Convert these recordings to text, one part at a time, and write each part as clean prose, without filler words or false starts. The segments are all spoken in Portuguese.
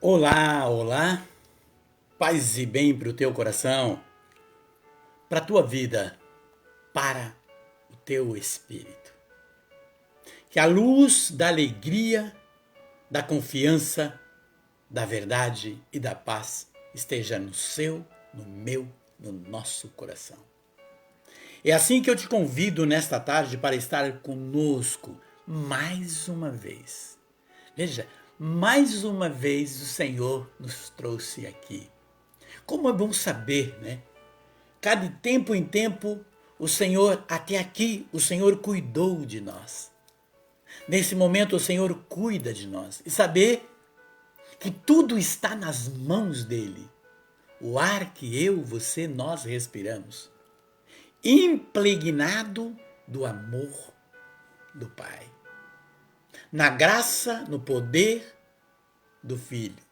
Olá, olá, paz e bem para o teu coração, para a tua vida, para o teu espírito. Que a luz da alegria, da confiança, da verdade e da paz esteja no seu, no meu, no nosso coração. É assim que eu te convido nesta tarde para estar conosco mais uma vez. Veja, mais uma vez o Senhor nos trouxe aqui. Como é bom saber, né? Cada tempo em tempo, o Senhor, até aqui, o Senhor cuidou de nós. Nesse momento, o Senhor cuida de nós. E saber que tudo está nas mãos dele. O ar que eu, você, nós respiramos. Impregnado do amor do Pai. Na graça, no poder do Filho.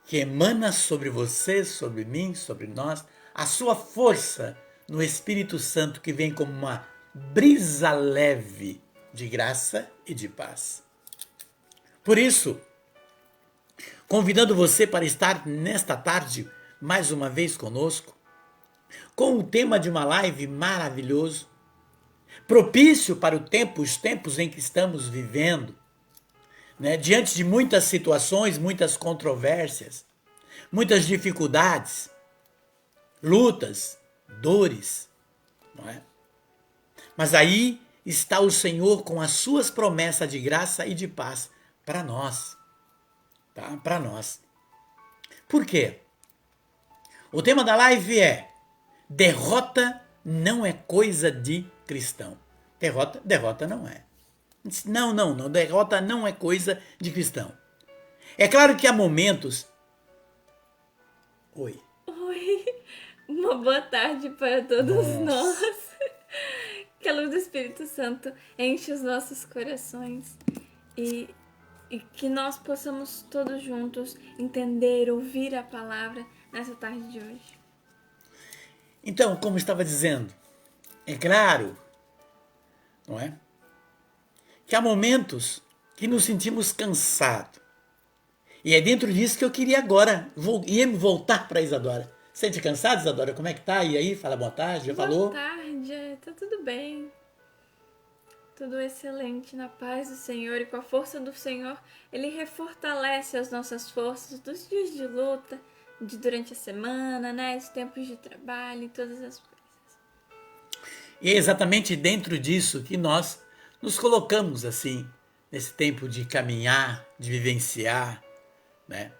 Que emana sobre você, sobre mim, sobre nós, a sua força no Espírito Santo que vem como uma brisa leve de graça e de paz. Por isso, convidando você para estar nesta tarde mais uma vez conosco, com o tema de uma live maravilhoso, propício para os tempos em que estamos vivendo, né? Diante de muitas situações, muitas controvérsias, muitas dificuldades, lutas, dores, não é? Mas aí está o Senhor com as suas promessas de graça e de paz para nós, tá? Para nós. Por quê? O tema da live é: derrota não é coisa de cristão. Derrota não é. Não, derrota não é coisa de cristão. É claro que há momentos. Oi. Oi, uma boa tarde para todos nós. Nossa. Que a luz do Espírito Santo enche os nossos corações e, e que nós possamos todos juntos entender, ouvir a palavra nessa tarde de hoje. Então, como estava dizendo, é claro, não é? Que há momentos que nos sentimos cansados. E é dentro disso que eu queria agora, ia me voltar para Isadora. Sente cansado, Isadora? Como é que tá? E aí, fala boa tarde, já Boa falou? tarde, tá tudo bem. Tudo excelente na paz do Senhor e com a força do Senhor, Ele refortalece as nossas forças dos dias de luta, durante a semana, né? Os tempos de trabalho e todas as coisas. E é exatamente dentro disso que nós nos colocamos assim, nesse tempo de caminhar, de vivenciar, né?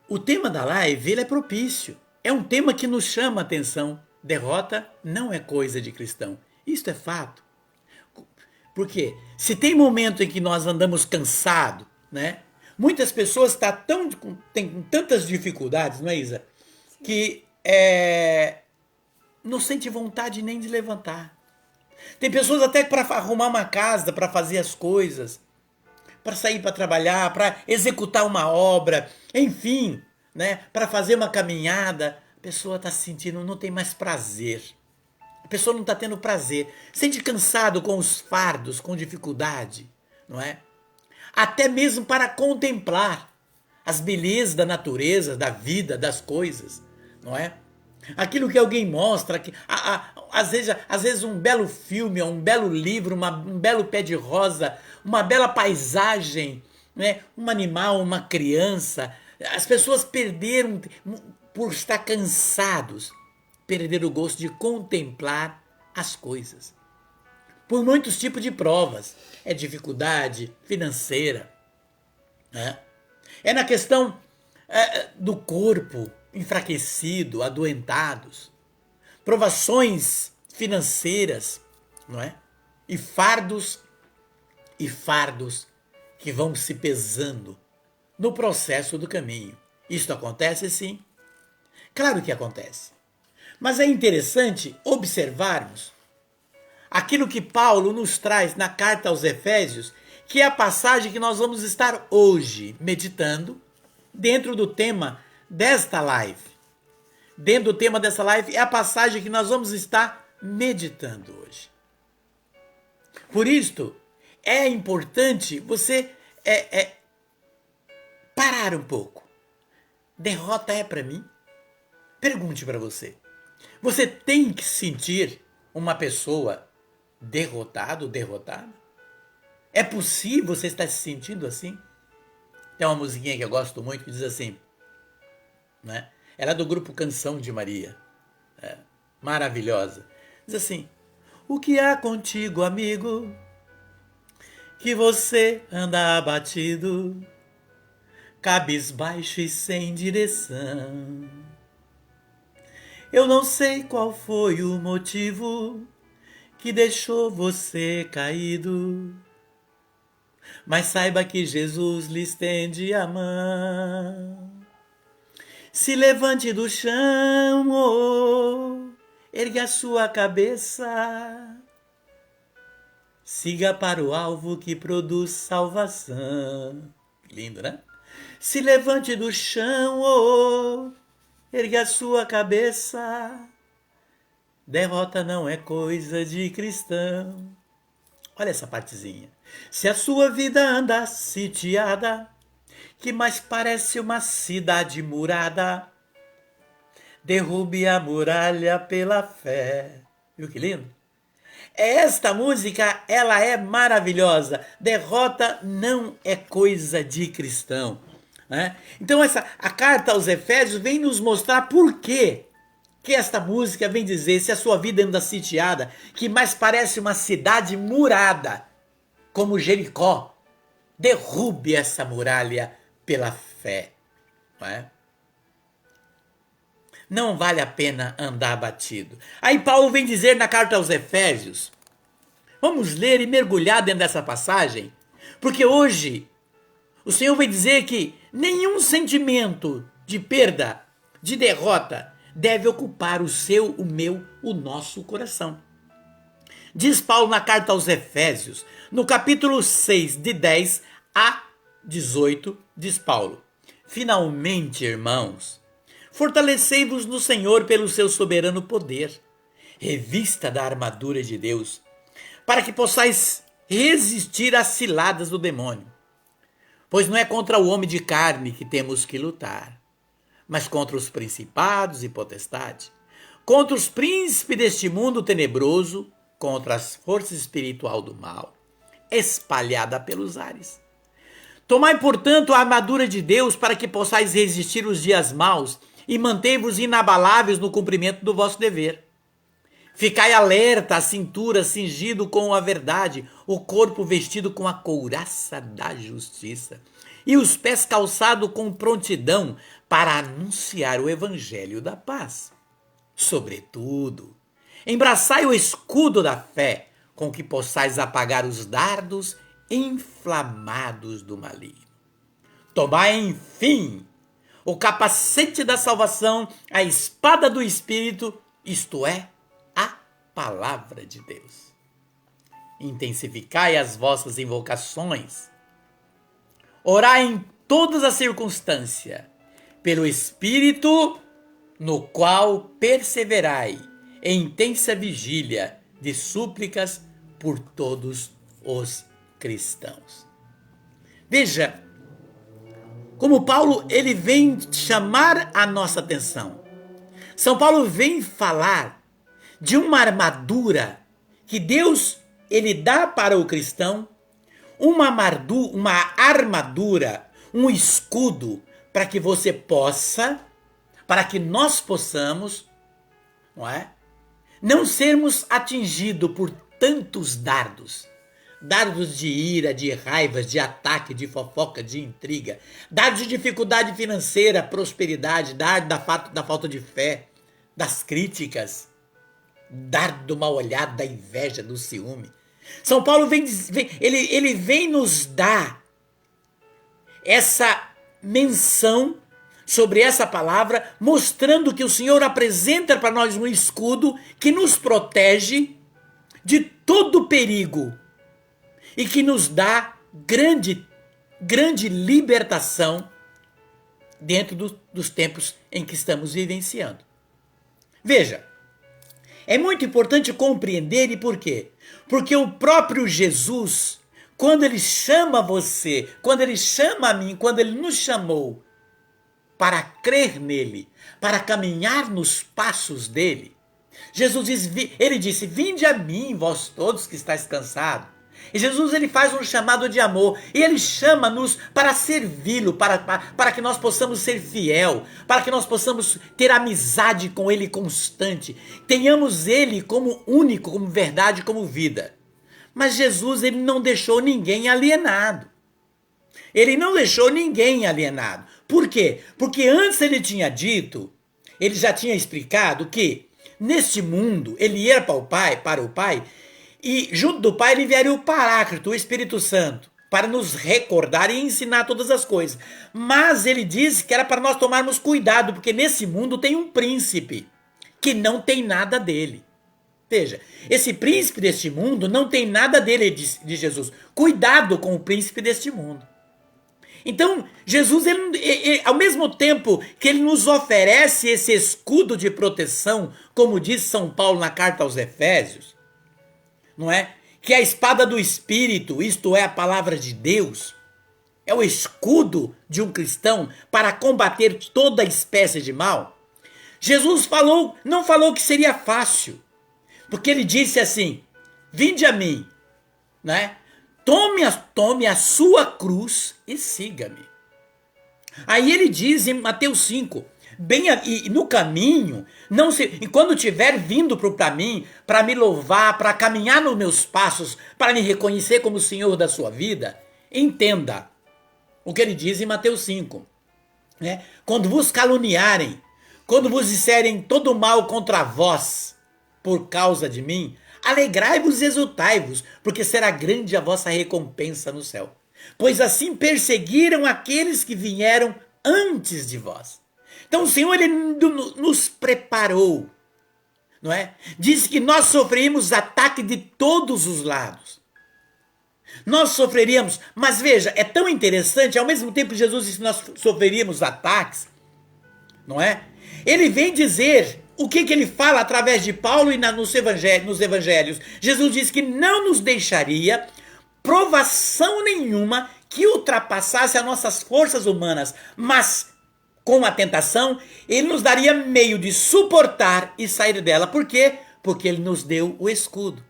O tema da live, ele é propício. É um tema que nos chama a atenção. Derrota não é coisa de cristão. Isto é fato. Porque se tem momento em que nós andamos cansados, né? Muitas pessoas têm tantas dificuldades, não é, Isa? Sim. Que não sente vontade nem de levantar. Tem pessoas até para arrumar uma casa, para fazer as coisas, para sair para trabalhar, para executar uma obra, enfim, né? Para fazer uma caminhada. A pessoa está se sentindo, não tem mais prazer. A pessoa não está tendo prazer. Sente cansado com os fardos, com dificuldade, não é? Até mesmo para contemplar as belezas da natureza, da vida, das coisas, não é? Aquilo que alguém mostra, às vezes um belo filme, um belo livro, um belo pé de rosa, uma bela paisagem, né? Um animal, uma criança. As pessoas perderam, por estar cansados, perderam o gosto de contemplar as coisas. Por muitos tipos de provas. É dificuldade financeira, né? É na questão do corpo enfraquecido, adoentados, provações financeiras, não é? E fardos que vão se pesando no processo do caminho. Isto acontece sim. Claro que acontece. Mas é interessante observarmos aquilo que Paulo nos traz na carta aos Efésios, que é a passagem que nós vamos estar hoje meditando dentro do tema desta live. Dentro do tema dessa live é a passagem que nós vamos estar meditando hoje. Por isto, é importante você parar um pouco. Derrota é para mim? Pergunte para você. Você tem que sentir uma pessoa derrotado, derrotada? É possível você estar se sentindo assim? Tem uma musiquinha que eu gosto muito que diz assim, né? Ela é do grupo Canção de Maria. Maravilhosa. Diz assim, o que há contigo, amigo, que você anda abatido, cabisbaixo e sem direção? Eu não sei qual foi o motivo que deixou você caído, mas saiba que Jesus lhe estende a mão. Se levante do chão, oh, ergue a sua cabeça, siga para o alvo que produz salvação. Lindo, né? Se levante do chão, oh, ergue a sua cabeça, derrota não é coisa de cristão. Olha essa partezinha. Se a sua vida anda sitiada, que mais parece uma cidade murada, derrube a muralha pela fé. Viu que lindo? Esta música, ela é maravilhosa. Derrota não é coisa de cristão. Né? Então a carta aos Efésios vem nos mostrar por quê que esta música vem dizer, se a sua vida anda sitiada, que mais parece uma cidade murada, como Jericó, derrube essa muralha pela fé. Não é? Não vale a pena andar abatido. Aí Paulo vem dizer na carta aos Efésios, vamos ler e mergulhar dentro dessa passagem, porque hoje o Senhor vai dizer que nenhum sentimento de perda, de derrota, deve ocupar o seu, o meu, o nosso coração. Diz Paulo na carta aos Efésios, no capítulo 6, de 10 a 18, diz Paulo, finalmente, irmãos, fortalecei-vos no Senhor pelo seu soberano poder, revista da armadura de Deus, para que possais resistir às ciladas do demônio. Pois não é contra o homem de carne que temos que lutar, mas contra os principados e potestades, contra os príncipes deste mundo tenebroso, contra as forças espirituais do mal, espalhada pelos ares. Tomai, portanto, a armadura de Deus para que possais resistir os dias maus e mantei-vos inabaláveis no cumprimento do vosso dever. Ficai alerta, a cintura cingido com a verdade, o corpo vestido com a couraça da justiça e os pés calçados com prontidão para anunciar o evangelho da paz. Sobretudo, embraçai o escudo da fé, com que possais apagar os dardos inflamados do maligno. Tomai, enfim, o capacete da salvação, a espada do Espírito, isto é, a palavra de Deus. Intensificai as vossas invocações. Orai em todas as circunstâncias, pelo Espírito, no qual perseverai em intensa vigília de súplicas por todos os cristãos. Veja como Paulo ele vem chamar a nossa atenção. São Paulo vem falar de uma armadura que Deus ele dá para o cristão, uma armadura, um escudo para que você possa, para que nós possamos, não sermos atingidos por tantos dardos de ira, de raiva, de ataque, de fofoca, de intriga, dardos de dificuldade financeira, prosperidade, dardo da falta de fé, das críticas, dardo do mal olhado, da inveja, do ciúme. São Paulo ele vem nos dar essa menção sobre essa palavra, mostrando que o Senhor apresenta para nós um escudo que nos protege de todo perigo e que nos dá grande libertação dentro dos tempos em que estamos vivenciando. Veja, é muito importante compreender e por quê? Porque o próprio Jesus, quando ele chama você, quando ele chama a mim, quando ele nos chamou para crer nele, para caminhar nos passos dele, Jesus diz, ele disse, vinde a mim, vós todos que estáis cansados. E Jesus, ele faz um chamado de amor, e ele chama-nos para servi-lo, para que nós possamos ser fiel, para que nós possamos ter amizade com ele constante, tenhamos ele como único, como verdade, como vida. Mas Jesus, ele não deixou ninguém alienado. Ele não deixou ninguém alienado. Por quê? Porque antes ele tinha dito, ele já tinha explicado que neste mundo ele ia para o Pai, e junto do Pai ele enviaria o Paráclito, o Espírito Santo, para nos recordar e ensinar todas as coisas. Mas ele disse que era para nós tomarmos cuidado, porque nesse mundo tem um príncipe que não tem nada dele. Veja, esse príncipe deste mundo não tem nada dele, de Jesus. Cuidado com o príncipe deste mundo. Então, Jesus, ele, ao mesmo tempo que ele nos oferece esse escudo de proteção, como diz São Paulo na carta aos Efésios, não é? Que é a espada do Espírito, isto é a palavra de Deus, é o escudo de um cristão para combater toda espécie de mal. Jesus não falou que seria fácil, porque ele disse assim, vinde a mim, né? Tome a sua cruz e siga-me. Aí ele diz em Mateus 5, e no caminho, e quando estiver vindo para mim, para me louvar, para caminhar nos meus passos, para me reconhecer como Senhor da sua vida, entenda o que ele diz em Mateus 5. Né? Quando vos caluniarem, quando vos disserem todo mal contra vós, por causa de mim, alegrai-vos e exultai-vos, porque será grande a vossa recompensa no céu. Pois assim perseguiram aqueles que vieram antes de vós. Então o Senhor, ele nos preparou, não é? Diz que nós sofreríamos ataque de todos os lados. Nós sofreríamos, mas veja, é tão interessante, ao mesmo tempo que Jesus disse que nós sofreríamos ataques, não é? Ele vem dizer... O que ele fala através de Paulo e nos evangelhos? Jesus diz que não nos deixaria provação nenhuma que ultrapassasse as nossas forças humanas, mas com a tentação, ele nos daria meio de suportar e sair dela. Por quê? Porque ele nos deu o escudo.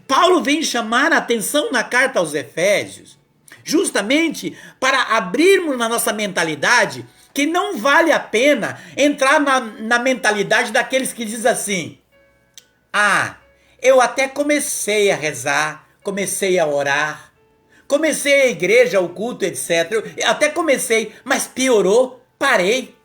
Paulo vem chamar a atenção na carta aos Efésios, justamente para abrirmos na nossa mentalidade que não vale a pena entrar na mentalidade daqueles que dizem assim, eu até comecei a rezar, comecei a orar, comecei a igreja, o culto, etc. Eu até comecei, mas piorou, parei.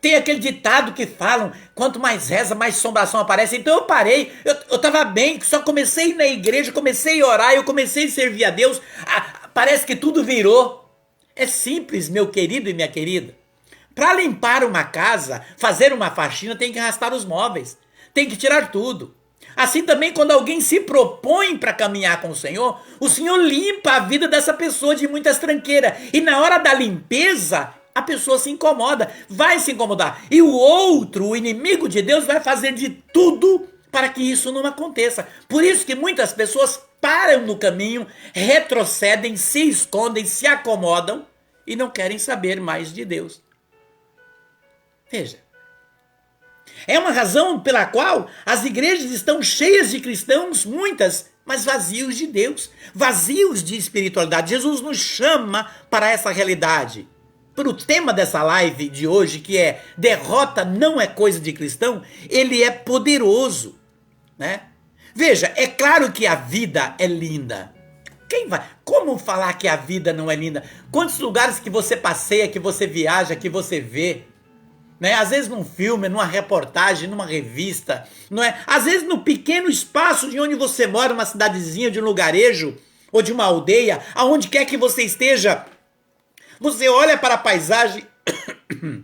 Tem aquele ditado que falam, quanto mais reza, mais assombração aparece. Então eu parei, eu estava bem, só comecei na igreja, comecei a orar, eu comecei a servir a Deus, parece que tudo virou. É simples, meu querido e minha querida. Para limpar uma casa, fazer uma faxina, tem que arrastar os móveis. Tem que tirar tudo. Assim também, quando alguém se propõe para caminhar com o Senhor limpa a vida dessa pessoa de muitas tranqueiras. E na hora da limpeza, a pessoa se incomoda, vai se incomodar. E o outro, o inimigo de Deus, vai fazer de tudo para que isso não aconteça. Por isso que muitas pessoas param no caminho, retrocedem, se escondem, se acomodam e não querem saber mais de Deus. Veja, é uma razão pela qual as igrejas estão cheias de cristãos, muitas, mas vazios de Deus, vazios de espiritualidade. Jesus nos chama para essa realidade. Para o tema dessa live de hoje, que é derrota não é coisa de cristão, ele é poderoso, né? Veja, é claro que a vida é linda. Como falar que a vida não é linda? Quantos lugares que você passeia, que você viaja, que você vê, né? Às vezes num filme, numa reportagem, numa revista, não é? Às vezes no pequeno espaço de onde você mora, uma cidadezinha, de um lugarejo, ou de uma aldeia, aonde quer que você esteja, você olha para a paisagem,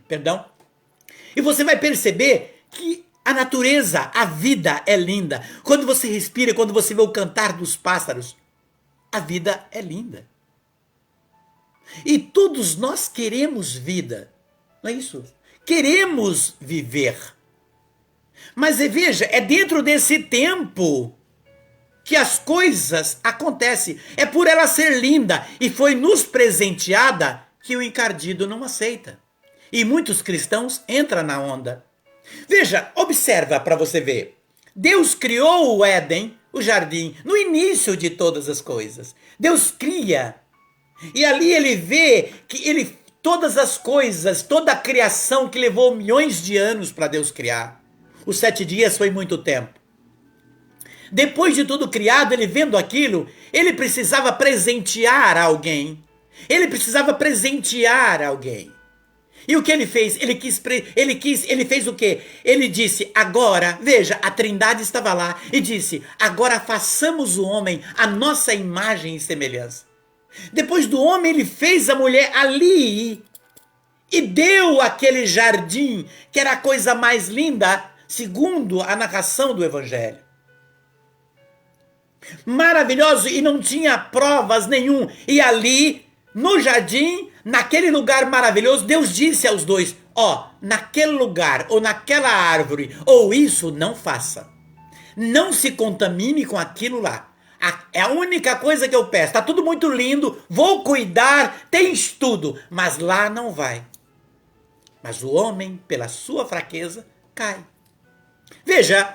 perdão, e você vai perceber que a natureza, a vida é linda. Quando você respira, quando você vê o cantar dos pássaros, a vida é linda. E todos nós queremos vida, não é isso? Queremos viver. Mas veja, é dentro desse tempo que as coisas acontecem. É por ela ser linda e foi nos presenteada que o encardido não aceita. E muitos cristãos entram na onda. Veja, observa para você ver. Deus criou o Éden, o jardim, no início de todas as coisas. Deus cria. E ali ele vê que todas as coisas, toda a criação que levou milhões de anos para Deus criar. Os 7 dias foi muito tempo. Depois de tudo criado, ele vendo aquilo, ele precisava presentear alguém. Ele precisava presentear alguém. E o que ele fez? Ele fez o quê? Ele disse, agora, veja, a Trindade estava lá e disse, agora façamos o homem a nossa imagem e semelhança. Depois do homem, ele fez a mulher ali e deu aquele jardim, que era a coisa mais linda, segundo a narração do Evangelho. Maravilhoso, e não tinha provas nenhum. E ali, no jardim, naquele lugar maravilhoso, Deus disse aos dois, naquele lugar, ou naquela árvore, ou isso, não faça. Não se contamine com aquilo lá. É a única coisa que eu peço. Está tudo muito lindo, vou cuidar, tens tudo, mas lá não vai. Mas o homem, pela sua fraqueza, cai. Veja,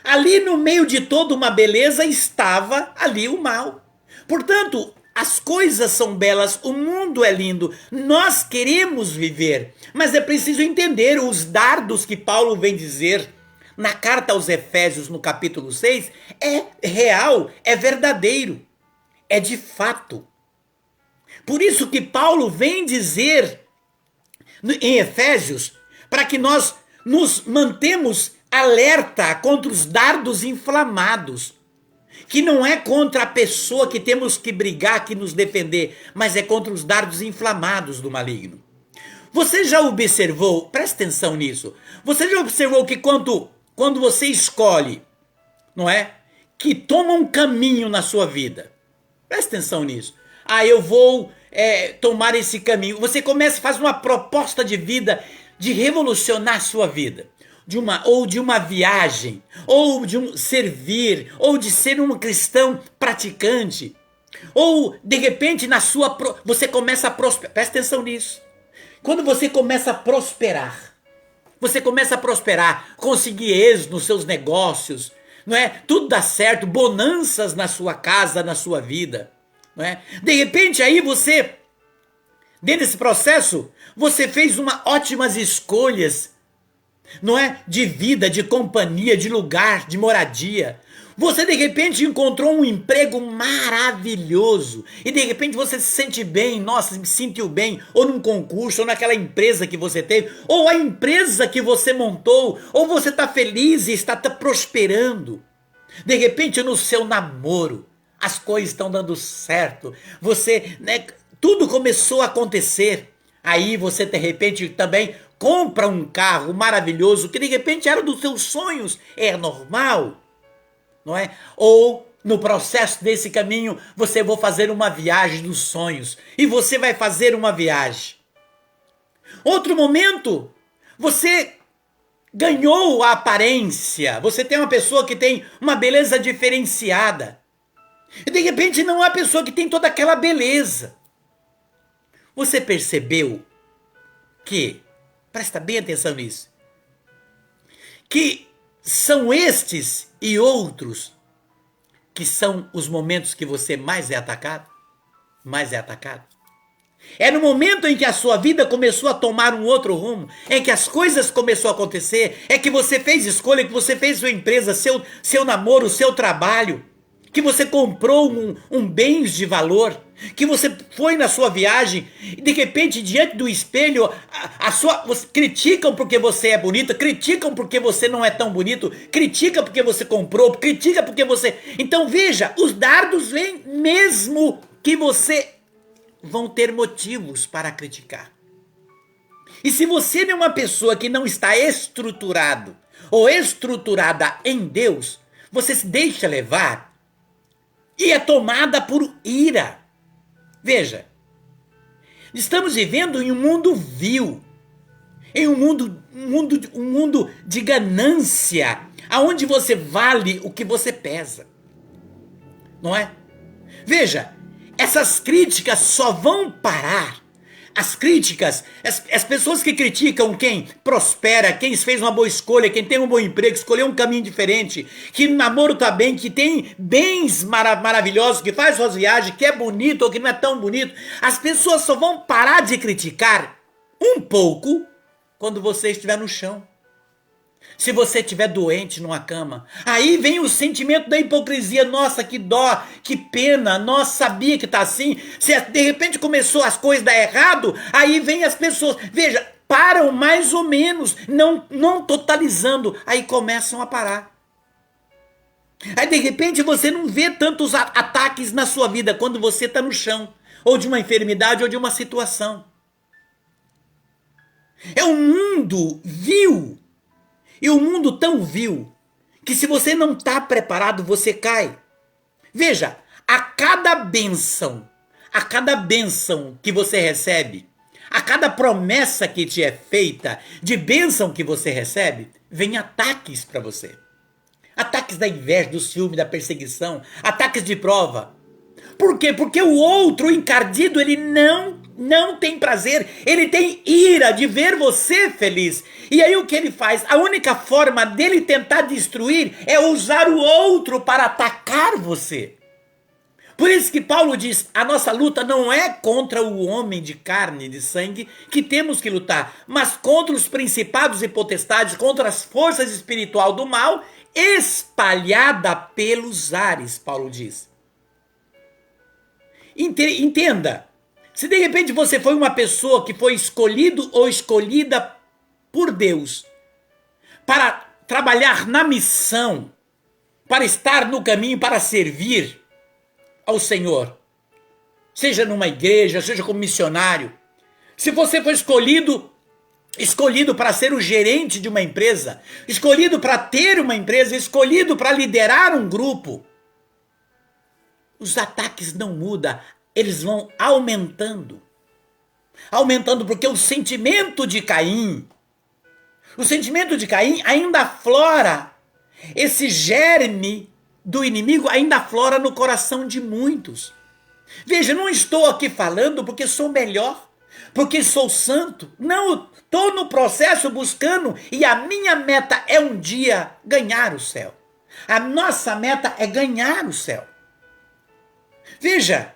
ali no meio de toda uma beleza estava ali o mal. Portanto, as coisas são belas, o mundo é lindo, nós queremos viver, mas é preciso entender os dardos que Paulo vem dizer na carta aos Efésios, no capítulo 6, é real, é verdadeiro, é de fato. Por isso que Paulo vem dizer em Efésios, para que nós nos mantemos alerta contra os dardos inflamados, que não é contra a pessoa que temos que brigar, que nos defender, mas é contra os dardos inflamados do maligno. Você já observou, presta atenção nisso, você já observou que quando você escolhe, não é? Que toma um caminho na sua vida, presta atenção nisso, eu vou tomar esse caminho, você faz uma proposta de vida, de revolucionar a sua vida, ou de uma viagem, ou de servir, ou de ser um cristão praticante, ou de repente você começa a prosperar, presta atenção nisso, quando você começa a prosperar, conseguir êxito nos seus negócios, não é? Tudo dá certo, bonanças na sua casa, na sua vida, não é? De repente aí você, dentro desse processo, você fez ótimas escolhas, não é? De vida, de companhia, de lugar, de moradia. Você de repente encontrou um emprego maravilhoso e de repente você se sente bem, nossa, me sentiu bem, ou num concurso, ou naquela empresa que você teve, ou a empresa que você montou, ou você está feliz e está prosperando. De repente no seu namoro, as coisas estão dando certo, você, tudo começou a acontecer. Aí você de repente também compra um carro maravilhoso que de repente era dos seus sonhos, é normal, não é? Ou no processo desse caminho você vai fazer uma viagem dos sonhos e você vai fazer uma viagem. Outro momento, você ganhou a aparência, você tem uma pessoa que tem uma beleza diferenciada e de repente não há pessoa que tem toda aquela beleza. Você percebeu que, presta bem atenção nisso, que são estes e outros que são os momentos que você mais é atacado? Mais é atacado? É no momento em que a sua vida começou a tomar um outro rumo, em que as coisas começaram a acontecer, é que você fez escolha, que você fez sua empresa, seu namoro, seu trabalho, que você comprou um bens de valor, que você foi na sua viagem e de repente diante do espelho criticam porque você é bonita, criticam porque você não é tão bonito, critica porque você comprou, critica porque você... Então veja, os dardos vêm mesmo que você vão ter motivos para criticar. E se você é uma pessoa que não está estruturado ou estruturada em Deus, você se deixa levar e é tomada por ira. Veja, estamos vivendo em um mundo vil, em um mundo de ganância, aonde você vale o que você pesa. não é? Veja, essas críticas só vão parar. As críticas, as pessoas que criticam quem prospera, quem fez uma boa escolha, quem tem um bom emprego, escolheu um caminho diferente, que o namoro tá bem, que tem bens maravilhosos, que faz suas viagens, que é bonito ou que não é tão bonito. As pessoas só vão parar de criticar um pouco quando você estiver no chão. Se você estiver doente numa cama, aí vem o sentimento da hipocrisia. Nossa, que dó, que pena, nossa, sabia que tá assim. Se de repente começou as coisas a dar errado, aí vem as pessoas, veja, param mais ou menos, não totalizando, aí começam a parar. Aí de repente você não vê tantos ataques na sua vida quando você está no chão, ou de uma enfermidade ou de uma situação. É um mundo vil. E o mundo tão vil que se você não está preparado, você cai. Veja, a cada bênção que você recebe, a cada promessa que te é feita, de bênção que você recebe, vem ataques para você. Ataques da inveja, do ciúme, da perseguição, ataques de prova. Por quê? Porque o outro, o encardido, ele não tem prazer, ele tem ira de ver você feliz. E aí o que ele faz? A única forma dele tentar destruir é usar o outro para atacar você. Por isso que Paulo diz, a nossa luta não é contra o homem de carne e de sangue que temos que lutar, mas contra os principados e potestades, contra as forças espirituais do mal, espalhada pelos ares, Paulo diz. Entenda, se de repente você foi uma pessoa que foi escolhido ou escolhida por Deus para trabalhar na missão, para estar no caminho, para servir ao Senhor, seja numa igreja, seja como missionário, se você foi escolhido para ser o gerente de uma empresa, escolhido para ter uma empresa, escolhido para liderar um grupo, os ataques não mudam, eles vão aumentando. Aumentando porque o sentimento de Caim ainda aflora, esse germe do inimigo ainda aflora no coração de muitos. Veja, não estou aqui falando porque sou melhor, porque sou santo. Não, estou no processo buscando e a minha meta é um dia ganhar o céu. A nossa meta é ganhar o céu. Veja,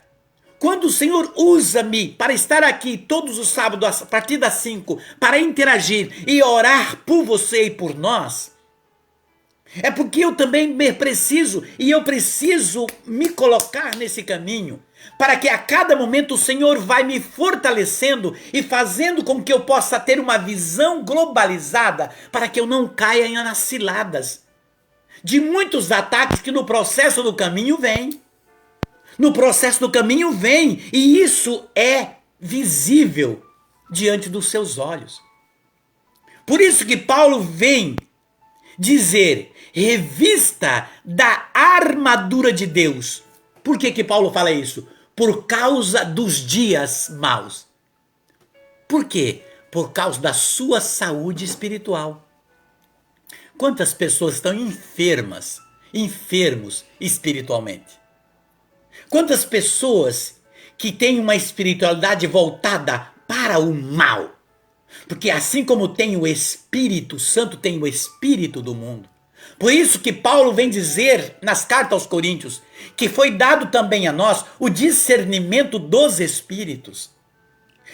quando o Senhor usa-me para estar aqui todos os sábados a partir das 5 para interagir e orar por você e por nós, é porque eu também preciso me colocar nesse caminho para que a cada momento o Senhor vai me fortalecendo e fazendo com que eu possa ter uma visão globalizada para que eu não caia nas ciladas de muitos ataques que no processo do caminho vêm. No processo do caminho vem, e isso é visível diante dos seus olhos. Por isso que Paulo vem dizer, revista da armadura de Deus. Por que Paulo fala isso? Por causa dos dias maus. Por quê? Por causa da sua saúde espiritual. Quantas pessoas estão enfermos espiritualmente? Quantas pessoas que têm uma espiritualidade voltada para o mal? Porque assim como tem o Espírito Santo, tem o Espírito do mundo. Por isso que Paulo vem dizer nas cartas aos Coríntios que foi dado também a nós o discernimento dos Espíritos.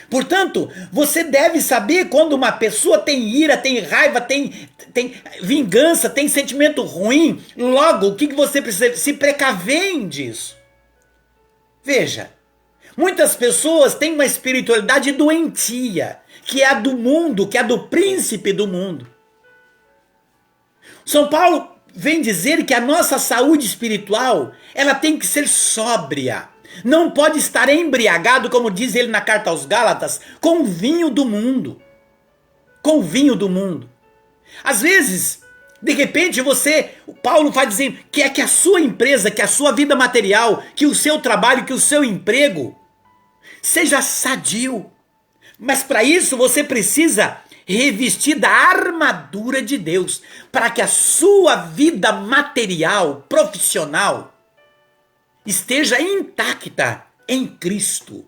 Portanto, você deve saber quando uma pessoa tem ira, tem raiva, tem vingança, tem sentimento ruim. Logo, o que você precisa? Se precaver disso. Veja, muitas pessoas têm uma espiritualidade doentia, que é a do mundo, que é a do príncipe do mundo. São Paulo vem dizer que a nossa saúde espiritual, ela tem que ser sóbria. Não pode estar embriagado, como diz ele na carta aos Gálatas, com o vinho do mundo. Com o vinho do mundo. Às vezes, de repente o Paulo vai dizer que a sua empresa, que a sua vida material, que o seu trabalho, que o seu emprego seja sadio. Mas para isso você precisa revestir da armadura de Deus, para que a sua vida material, profissional, esteja intacta em Cristo.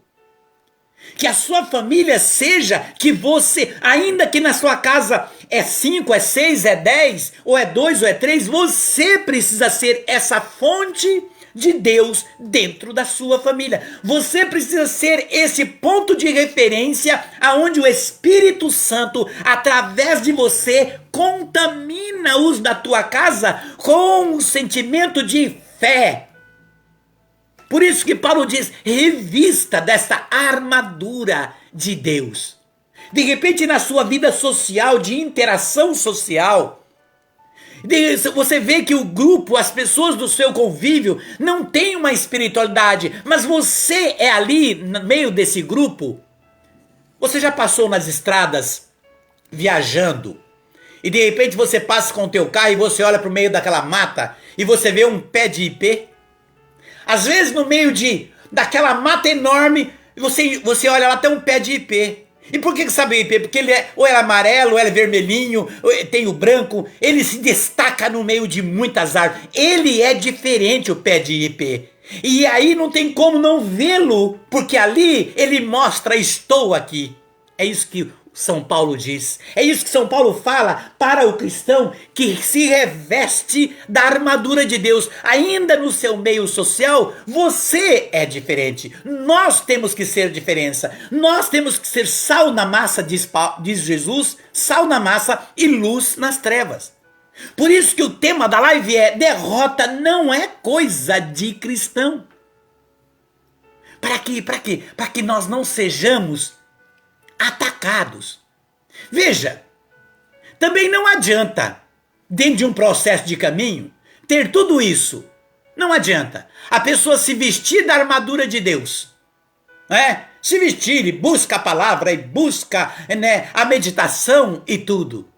Que a sua família seja, que você, ainda que na sua casa é 5, é 6, é 10, ou é 2, ou é 3, você precisa ser essa fonte de Deus dentro da sua família. Você precisa ser esse ponto de referência aonde o Espírito Santo, através de você, contamina os da tua casa com o sentimento de fé. Por isso que Paulo diz, revista desta armadura de Deus. De repente na sua vida social, de interação social, você vê que o grupo, as pessoas do seu convívio não tem uma espiritualidade, mas você é ali no meio desse grupo. Você já passou nas estradas viajando e de repente você passa com o teu carro e você olha para o meio daquela mata e você vê um pé de ipê? Às vezes no meio daquela mata enorme, você olha lá, tem um pé de ipê. E por que sabe o ipê? Porque ele ou é amarelo, ou é vermelhinho, ou tem o branco. Ele se destaca no meio de muitas árvores. Ele é diferente, o pé de ipê. E aí não tem como não vê-lo, porque ali ele mostra, estou aqui. É isso que São Paulo diz. É isso que São Paulo fala para o cristão que se reveste da armadura de Deus. Ainda no seu meio social, você é diferente. Nós temos que ser diferença. Nós temos que ser sal na massa, diz Jesus, sal na massa e luz nas trevas. Por isso que o tema da live é: derrota não é coisa de cristão. Para quê? Para que nós não sejamos atacados. Veja, também não adianta, dentro de um processo de caminho, ter tudo isso. Não adianta a pessoa se vestir da armadura de Deus, né? Se vestir e busca a palavra e busca, né, a meditação e tudo,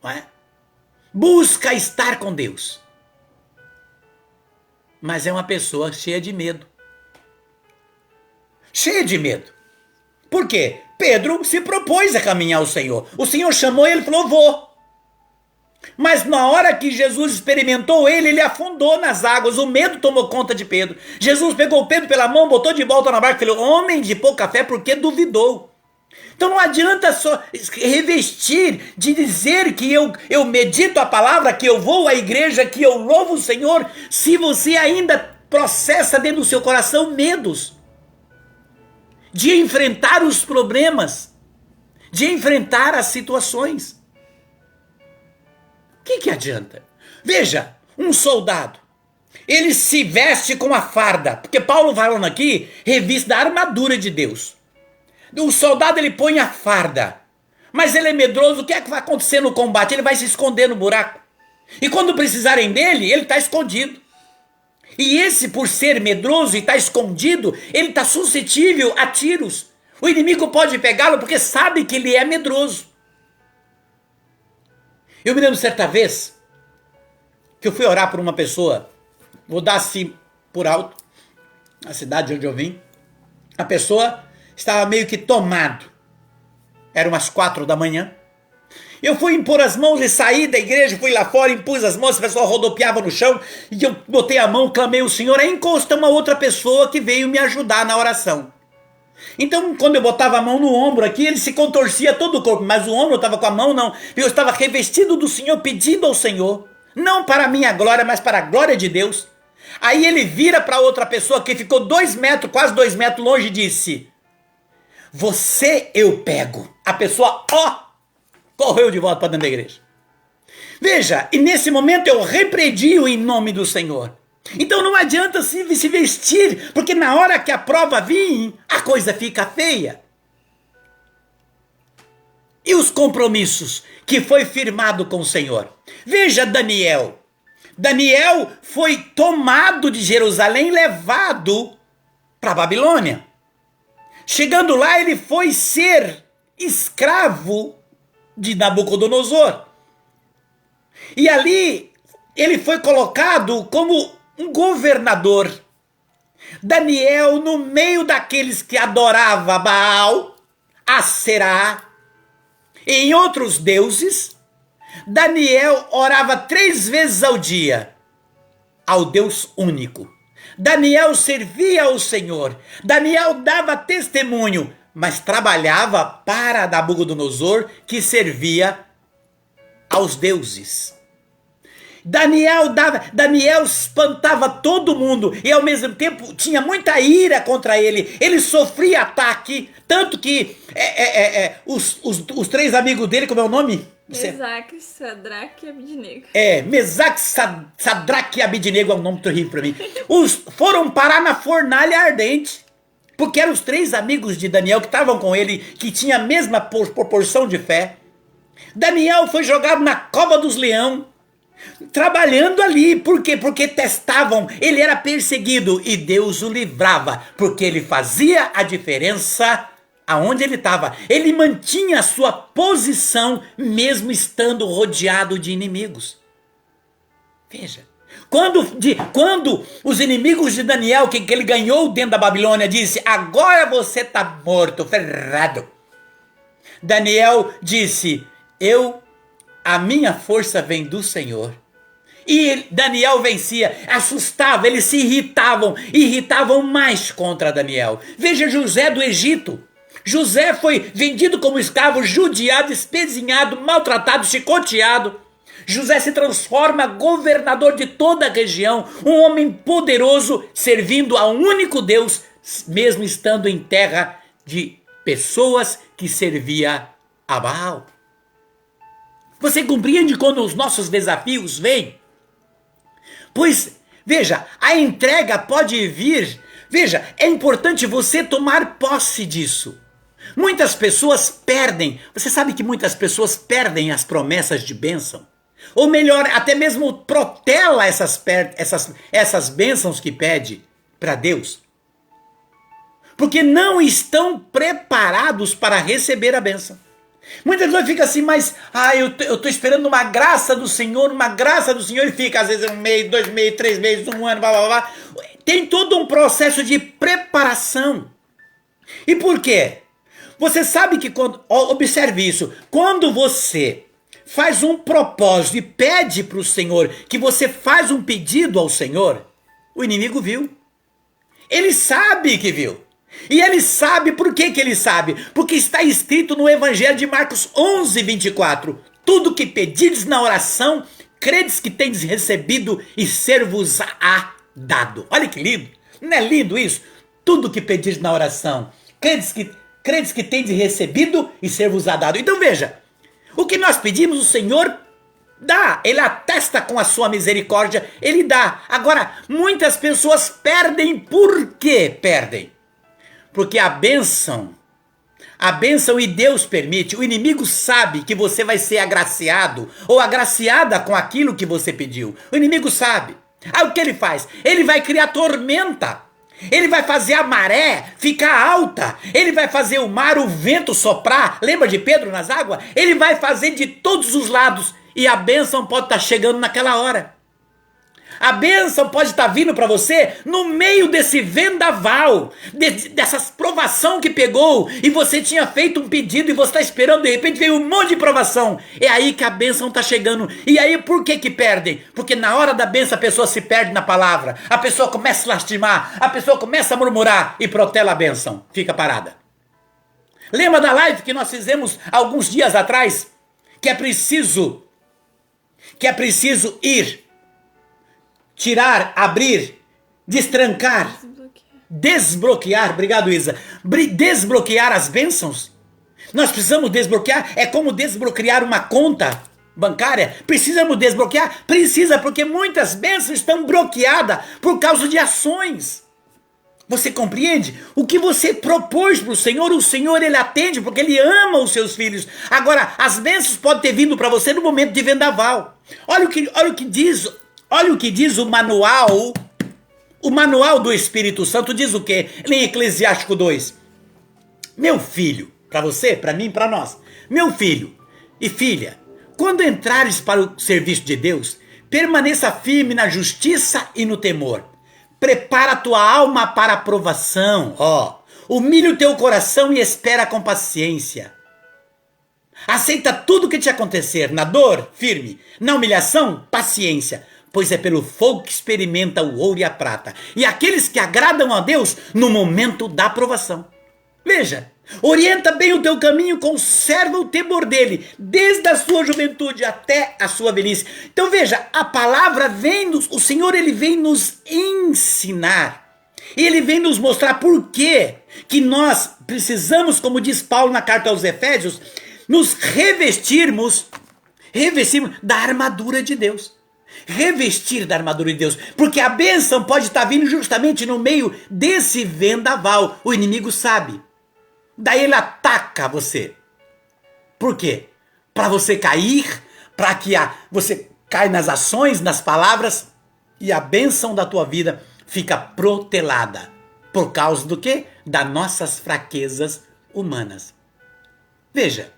não é? Busca estar com Deus, mas é uma pessoa cheia de medo. Cheia de medo. Por quê? Pedro se propôs a caminhar ao Senhor. O Senhor chamou e ele falou, vou. Mas na hora que Jesus experimentou ele afundou nas águas. O medo tomou conta de Pedro. Jesus pegou Pedro pela mão, botou de volta na barca e falou, homem de pouca fé, porque duvidou. Então não adianta só revestir de dizer que eu medito a palavra, que eu vou à igreja, que eu louvo o Senhor, se você ainda processa dentro do seu coração medos de enfrentar os problemas, de enfrentar as situações. O que adianta? Veja, um soldado, ele se veste com a farda, porque Paulo falando aqui, revista da armadura de Deus. O soldado ele põe a farda, mas ele é medroso, o que é que vai acontecer no combate? Ele vai se esconder no buraco. E quando precisarem dele, ele está escondido. E esse, por ser medroso e estar escondido, ele está suscetível a tiros. O inimigo pode pegá-lo porque sabe que ele é medroso. Eu me lembro certa vez que eu fui orar por uma pessoa, vou dar assim por alto, na cidade onde eu vim. A pessoa estava meio que tomado. Eram umas 4 da manhã. Eu fui impor as mãos e saí da igreja, fui lá fora, impus as mãos, a pessoa rodopiava no chão, e eu botei a mão, clamei ao Senhor, aí encosta uma outra pessoa que veio me ajudar na oração. Então, quando eu botava a mão no ombro aqui, ele se contorcia todo o corpo, mas o ombro estava com a mão não, eu estava revestido do Senhor, pedindo ao Senhor, não para a minha glória, mas para a glória de Deus. Aí ele vira para outra pessoa que ficou 2 metros, quase 2 metros longe e disse, você eu pego. A pessoa, correu de volta para dentro da igreja. Veja, e nesse momento eu repreendi-o em nome do Senhor. Então não adianta se vestir, porque na hora que a prova vir, a coisa fica feia. E os compromissos que foi firmado com o Senhor? Veja Daniel. Daniel foi tomado de Jerusalém e levado para a Babilônia. Chegando lá, ele foi ser escravo de Nabucodonosor. E ali ele foi colocado como um governador. Daniel, no meio daqueles que adorava Baal, Aserá e em outros deuses, Daniel orava 3 vezes ao dia ao Deus único. Daniel servia ao Senhor. Daniel dava testemunho, mas trabalhava para Nabucodonosor, que servia aos deuses. Daniel espantava todo mundo e ao mesmo tempo tinha muita ira contra ele. Ele sofria ataque, tanto que os três amigos dele, como é o nome? Mesaque, Sadraque e Abidnego. Mesaque, Sadraque e Abidnego é um nome terrível para mim. Foram parar na fornalha ardente, porque eram os três amigos de Daniel que estavam com ele, que tinham a mesma proporção de fé. Daniel foi jogado na cova dos leões, trabalhando ali. Por quê? Porque testavam, ele era perseguido e Deus o livrava, porque ele fazia a diferença aonde ele estava. Ele mantinha a sua posição mesmo estando rodeado de inimigos. Veja, quando os inimigos de Daniel, que ele ganhou dentro da Babilônia, disse: agora você está morto, ferrado. Daniel disse: a minha força vem do Senhor. E Daniel vencia, assustava, eles se irritavam mais contra Daniel. Veja José do Egito. José foi vendido como escravo, judiado, espezinhado, maltratado, chicoteado. José se transforma governador de toda a região, um homem poderoso, servindo a um único Deus, mesmo estando em terra de pessoas que servia a Baal. Você compreende quando os nossos desafios vêm? Pois, veja, a entrega pode vir. Veja, é importante você tomar posse disso. Muitas pessoas perdem. Você sabe que muitas pessoas perdem as promessas de bênção? Ou melhor, até mesmo protela essas bênçãos que pede para Deus. Porque não estão preparados para receber a bênção. Muitas vezes fica assim, mas eu estou esperando uma graça do Senhor, e fica às vezes 1 mês, 2 meses, 3 meses, 1 ano, blá blá blá. Tem todo um processo de preparação. E por quê? Você sabe que, observe isso, quando você faz um propósito e pede para o Senhor, que você faz um pedido ao Senhor, o inimigo viu. Ele sabe que viu. E ele sabe, por que ele sabe? Porque está escrito no Evangelho de Marcos 11, 24. Tudo que pedires na oração, credes que tendes recebido e ser-vos-á dado. Olha que lindo. Não é lindo isso? Tudo que pedires na oração, credes que tendes recebido e ser-vos-á dado. Então veja, o que nós pedimos, o Senhor dá. Ele atesta com a sua misericórdia, ele dá. Agora, muitas pessoas perdem. Por que perdem? Porque a bênção e Deus permite, o inimigo sabe que você vai ser agraciado ou agraciada com aquilo que você pediu. O inimigo sabe. Aí o que ele faz? Ele vai criar tormenta. Ele vai fazer a maré ficar alta. Ele vai fazer o mar, o vento soprar. Lembra de Pedro nas águas? Ele vai fazer de todos os lados. E a bênção pode estar chegando naquela hora. A bênção pode estar vindo para você no meio desse vendaval, dessas provação que pegou, e você tinha feito um pedido e você está esperando, de repente veio um monte de provação. É aí que a bênção está chegando. E aí por que perdem? Porque na hora da bênção a pessoa se perde na palavra, a pessoa começa a se lastimar, a pessoa começa a murmurar e protela a bênção, fica parada. Lembra da live que nós fizemos alguns dias atrás? Que é preciso ir, tirar, abrir, destrancar, desbloquear, obrigado Isa, desbloquear as bênçãos. Nós precisamos desbloquear, é como desbloquear uma conta bancária. Precisamos desbloquear? Precisa, porque muitas bênçãos estão bloqueadas por causa de ações. Você compreende? O que você propôs para o Senhor ele atende, porque ele ama os seus filhos. Agora, as bênçãos podem ter vindo para você no momento de vendaval. Olha o que diz o manual do Espírito Santo. Diz o quê? Em Eclesiástico 2. Meu filho, para você, para mim, para nós. Meu filho e filha, quando entrares para o serviço de Deus, permaneça firme na justiça e no temor. Prepara a tua alma para a provação. Humilha o teu coração e espera com paciência. Aceita tudo o que te acontecer. Na dor, firme. Na humilhação, paciência. pois é pelo fogo que experimenta o ouro e a prata. E aqueles que agradam a Deus no momento da provação. Veja, orienta bem o teu caminho, conserva o temor dele, desde a sua juventude até a sua velhice. Então veja, a palavra vem, o Senhor ele vem nos ensinar. E ele vem nos mostrar por que nós precisamos, como diz Paulo na carta aos Efésios, nos revestirmos da armadura de Deus. Revestir da armadura de Deus, porque a bênção pode estar vindo justamente no meio desse vendaval. O inimigo sabe. Daí ele ataca você. Por quê? Para você cair, para que você caia nas ações, nas palavras, e a bênção da tua vida fica protelada. Por causa do quê? Das nossas fraquezas humanas. Veja,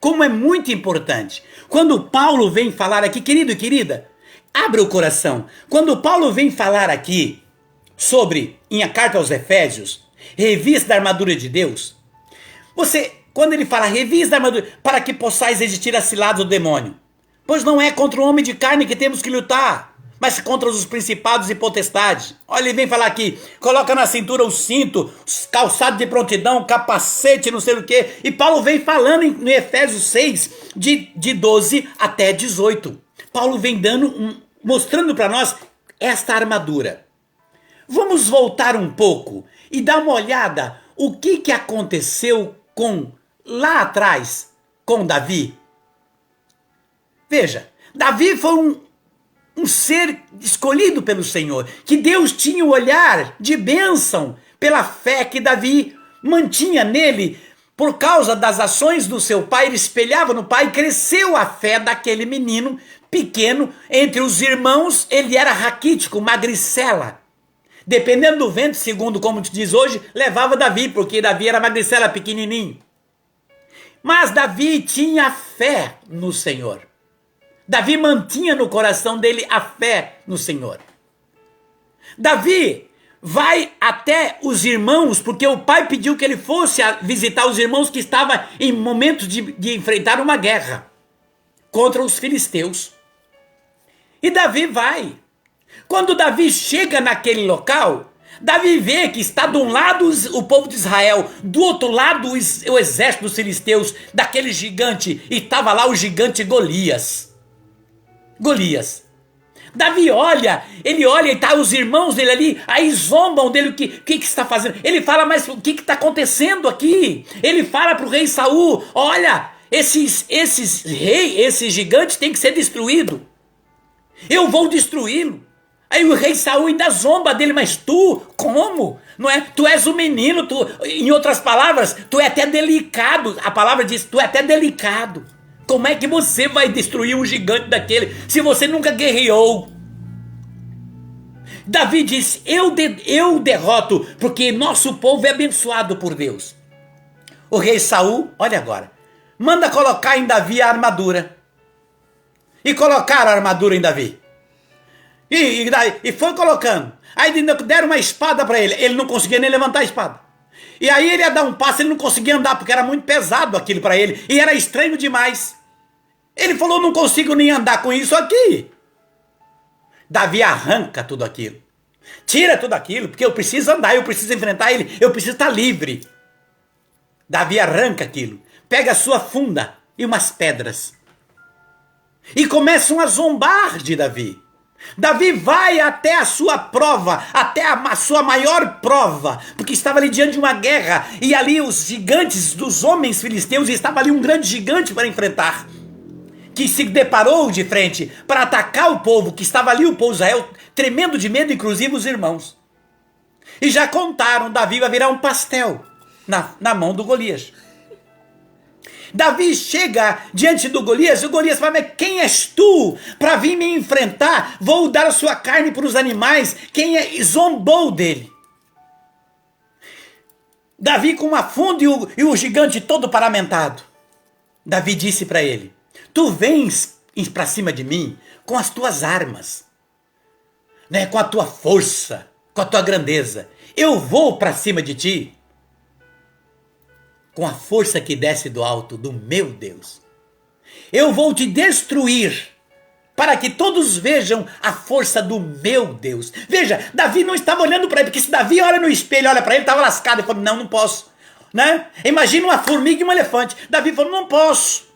como é muito importante. Quando Paulo vem falar aqui, querido e querida, abre o coração. Quando Paulo vem falar aqui sobre, em a carta aos Efésios, revista da armadura de Deus, quando ele fala revista da armadura, para que possais resistir às ciladas do demônio, pois não é contra o homem de carne que temos que lutar, mas contra os principados e potestades. Olha, ele vem falar aqui, coloca na cintura o cinto, calçado de prontidão, capacete, não sei o quê. E Paulo vem falando em Efésios 6, de 12 até 18. Paulo vem mostrando para nós esta armadura. Vamos voltar um pouco e dar uma olhada o que aconteceu lá atrás com Davi. Veja, Davi foi um ser escolhido pelo Senhor, que Deus tinha o olhar de bênção pela fé que Davi mantinha nele, por causa das ações do seu pai. Ele espelhava no pai, cresceu a fé daquele menino pequeno. Entre os irmãos ele era raquítico, magricela, dependendo do vento, segundo como te diz hoje, levava Davi, porque Davi era magricela, pequenininho. Mas Davi tinha fé no Senhor. Davi mantinha no coração dele a fé no Senhor. Davi vai até os irmãos, porque o pai pediu que ele fosse visitar os irmãos que estavam em momento de enfrentar uma guerra contra os filisteus. E Davi vai. Quando Davi chega naquele local, Davi vê que está de um lado o povo de Israel, do outro lado o exército dos filisteus, daquele gigante, e estava lá o gigante Golias. Davi olha e tá os irmãos dele ali, aí zombam dele, o que está fazendo? Ele fala, mas o que está acontecendo aqui? Ele fala para o rei Saul, olha, esse gigante tem que ser destruído. Eu vou destruí-lo. Aí o rei Saul ainda zomba dele, mas tu, como? Não é? Tu és um menino, em outras palavras, tu é até delicado. A palavra diz, tu é até delicado. Como é que você vai destruir um gigante daquele se você nunca guerreou? Davi disse, eu derroto, porque nosso povo é abençoado por Deus. O rei Saul, olha agora, manda colocar em Davi a armadura. E colocaram a armadura em Davi. E foi colocando. Aí deram uma espada para ele. Ele não conseguia nem levantar a espada. E aí ele ia dar um passo, ele não conseguia andar, porque era muito pesado aquilo para ele. E era estranho demais. Ele falou, não consigo nem andar com isso aqui. Davi arranca tudo aquilo. Tira tudo aquilo, porque eu preciso andar, eu preciso enfrentar ele, eu preciso estar livre. Davi arranca aquilo. Pega a sua funda e umas pedras. E começam a zombar de Davi. Davi vai até a sua prova, até a sua maior prova, porque estava ali diante de uma guerra, e ali os gigantes dos homens filisteus, e estava ali um grande gigante para enfrentar, que se deparou de frente para atacar o povo, que estava ali o povo de Israel, tremendo de medo, inclusive os irmãos. E já contaram, Davi vai virar um pastel na mão do Golias. Davi chega diante do Golias, e o Golias fala, mas quem és tu para vir me enfrentar? Vou dar a sua carne para os animais. Zombou dele. Davi com uma funda e o gigante todo paramentado. Davi disse para ele, tu vens para cima de mim com as tuas armas, né? Com a tua força, com a tua grandeza. Eu vou para cima de ti com a força que desce do alto, do meu Deus. Eu vou te destruir para que todos vejam a força do meu Deus. Veja, Davi não estava olhando para ele, porque se Davi olha no espelho, olha para ele, estava lascado, e falou, não posso. Né? Imagina uma formiga e um elefante. Davi falou, não posso.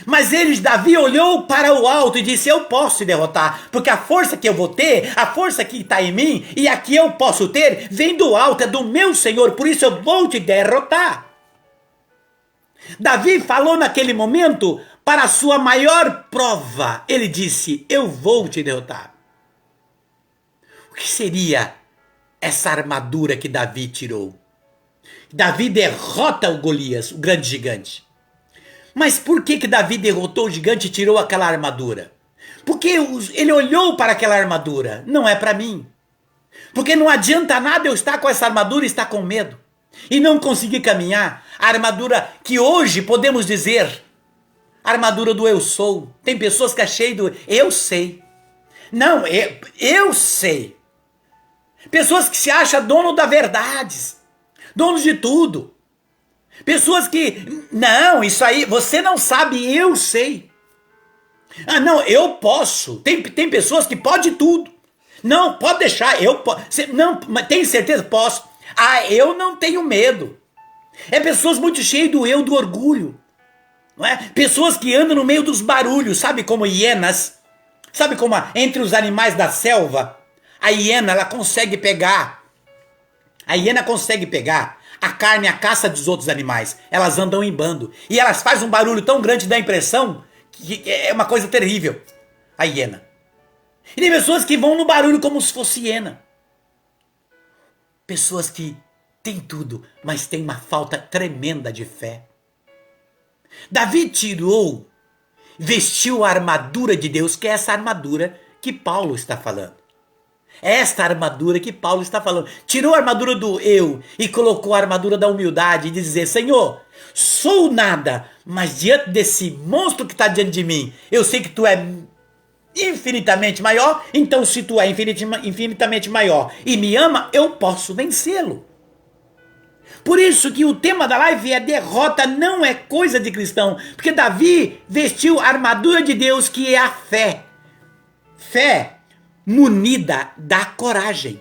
Mas Davi olhou para o alto e disse, eu posso te derrotar, porque a força que eu vou ter, a força que está em mim e a que eu posso ter, vem do alto, é do meu Senhor, por isso eu vou te derrotar. Davi falou naquele momento para a sua maior prova. Ele disse, eu vou te derrotar. O que seria essa armadura que Davi tirou? Davi derrota o Golias, o grande gigante. Mas por que Davi derrotou o gigante e tirou aquela armadura? Porque ele olhou para aquela armadura. Não é para mim. Porque não adianta nada eu estar com essa armadura e estar com medo. E não conseguir caminhar. A armadura que hoje podemos dizer, a armadura do eu sou. Tem pessoas que acham do eu sei. Não, eu sei. Pessoas que se acham dono da verdade. Donos de tudo. Pessoas que, não, isso aí, você não sabe, eu sei. Ah, não, eu posso. Tem pessoas que podem tudo. Não, pode deixar, eu posso. Não, tem certeza? Posso. Ah, eu não tenho medo. É pessoas muito cheias do eu, do orgulho. Não é? Pessoas que andam no meio dos barulhos, sabe como hienas? Sabe como entre os animais da selva, a hiena, ela consegue pegar. A hiena consegue pegar a carne, a caça dos outros animais. Elas andam em bando. E elas fazem um barulho tão grande, dá a impressão que é uma coisa terrível. A hiena. E tem pessoas que vão no barulho como se fosse hiena. Pessoas que têm tudo, mas têm uma falta tremenda de fé. Davi vestiu a armadura de Deus, que é essa armadura que Paulo está falando. É esta armadura que Paulo está falando. Tirou a armadura do eu e colocou a armadura da humildade e dizer, Senhor, sou nada, mas diante desse monstro que está diante de mim, eu sei que tu é infinitamente maior, então se tu é infinitamente maior e me ama, eu posso vencê-lo. Por isso que o tema da live é derrota não é coisa de cristão, porque Davi vestiu a armadura de Deus, que é a fé. Fé munida da coragem.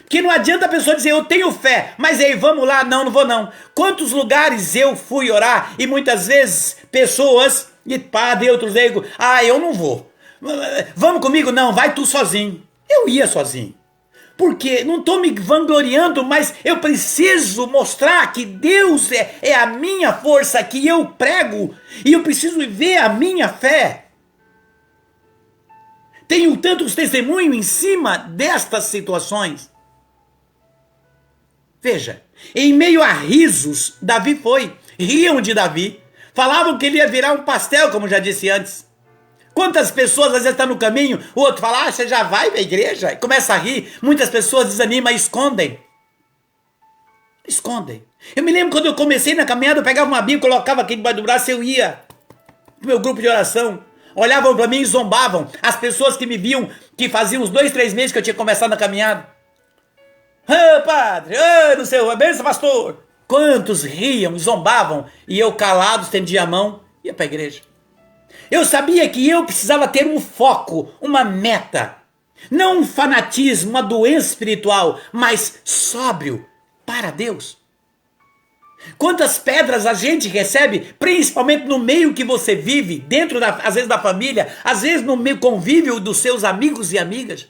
Porque não adianta a pessoa dizer, eu tenho fé, mas aí vamos lá, não vou não. Quantos lugares eu fui orar e muitas vezes pessoas, e padre, outros leigos, eu não vou. Vamos comigo? Não, vai tu sozinho. Eu ia sozinho. Porque não estou me vangloriando, mas eu preciso mostrar que Deus é a minha força, que eu prego, e eu preciso ver a minha fé. Tenho tantos testemunhos em cima destas situações. Veja, em meio a risos, Davi foi. Riam de Davi. Falavam que ele ia virar um pastel, como já disse antes. Quantas pessoas às vezes estão no caminho, o outro fala, você já vai para a igreja? E começa a rir. Muitas pessoas desanimam e escondem. Escondem. Eu me lembro quando eu comecei na caminhada, eu pegava uma Bíblia, colocava aqui debaixo do braço e eu ia pro meu grupo de oração. Olhavam para mim e zombavam. As pessoas que me viam, que faziam uns 2, 3 meses que eu tinha começado na caminhada. Padre, não sei, benção, pastor. Quantos riam, zombavam, e eu calado, estendia a mão, ia para a igreja. Eu sabia que eu precisava ter um foco, uma meta. Não um fanatismo, uma doença espiritual, mas sóbrio para Deus. Quantas pedras a gente recebe, principalmente no meio que você vive, dentro, às vezes, da família, às vezes no meio convívio dos seus amigos e amigas.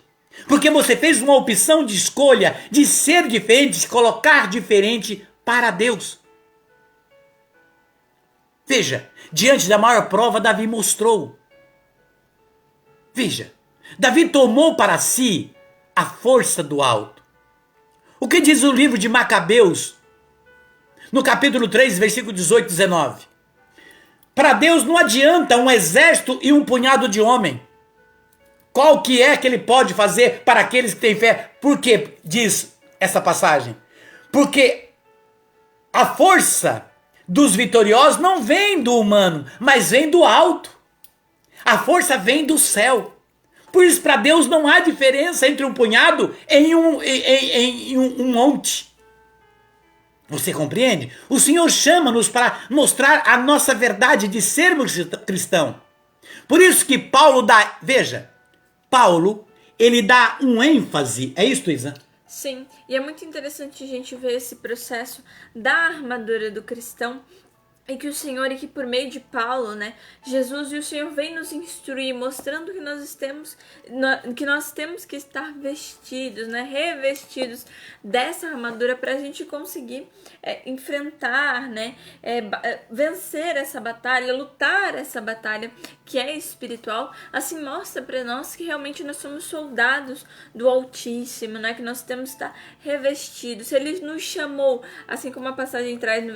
Porque você fez uma opção de escolha, de ser diferente, de se colocar diferente para Deus. Veja, diante da maior prova, Davi mostrou. Veja, Davi tomou para si a força do alto. O que diz o livro de Macabeus, no capítulo 3, versículo 18 e 19? Para Deus não adianta um exército e um punhado de homem. Qual que é que ele pode fazer para aqueles que têm fé? Por que diz essa passagem? Porque a força dos vitoriosos não vem do humano, mas vem do alto. A força vem do céu. Por isso, para Deus não há diferença entre um punhado e um monte. Você compreende? O Senhor chama-nos para mostrar a nossa verdade de sermos cristãos. Por isso que Paulo dá, veja, Paulo, ele dá um ênfase, é isso, Isa? Sim, e é muito interessante a gente ver esse processo da armadura do cristão, e que o Senhor, e que por meio de Paulo, né, Jesus e o Senhor vem nos instruir, mostrando que nós temos que estar vestidos, né, revestidos dessa armadura para a gente conseguir enfrentar, né, vencer essa batalha, lutar essa batalha que é espiritual. Assim mostra para nós que realmente nós somos soldados do Altíssimo, né, que nós temos que estar revestidos. Ele nos chamou, assim como a passagem traz no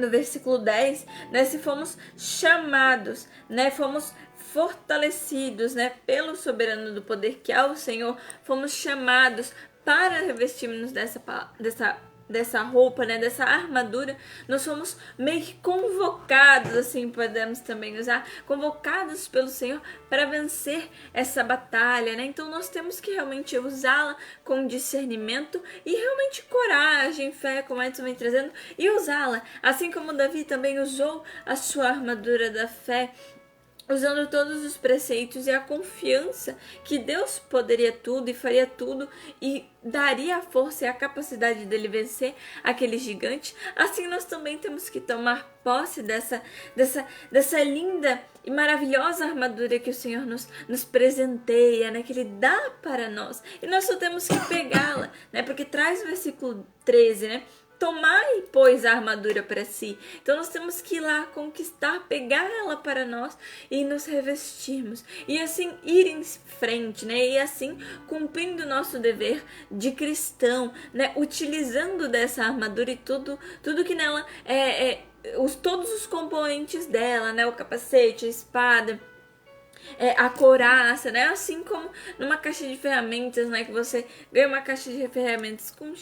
versículo 10, né, se fomos chamados, né, fomos fortalecidos, né, pelo soberano do poder que é o Senhor, fomos chamados para revestirmos dessa roupa, né, dessa armadura. Nós somos meio que convocados, assim podemos também usar, convocados pelo Senhor para vencer essa batalha, né? Então nós temos que realmente usá-la com discernimento e realmente coragem, fé, como Edson vem trazendo, e usá-la, assim como Davi também usou a sua armadura da fé, usando todos os preceitos e a confiança que Deus poderia tudo e faria tudo e daria a força e a capacidade dele vencer aquele gigante. Assim nós também temos que tomar posse dessa linda e maravilhosa armadura que o Senhor nos presenteia, né? Que Ele dá para nós. E nós só temos que pegá-la, né? Porque traz o versículo 13, né? Tomai, pois, a armadura para si. Então nós temos que ir lá conquistar, pegar ela para nós e nos revestirmos. E assim ir em frente, né? E assim cumprindo o nosso dever de cristão, né? Utilizando dessa armadura e tudo que nela todos os componentes dela, né? O capacete, a espada, a couraça, né? Assim como numa caixa de ferramentas, né? Que você ganha uma caixa de ferramentas com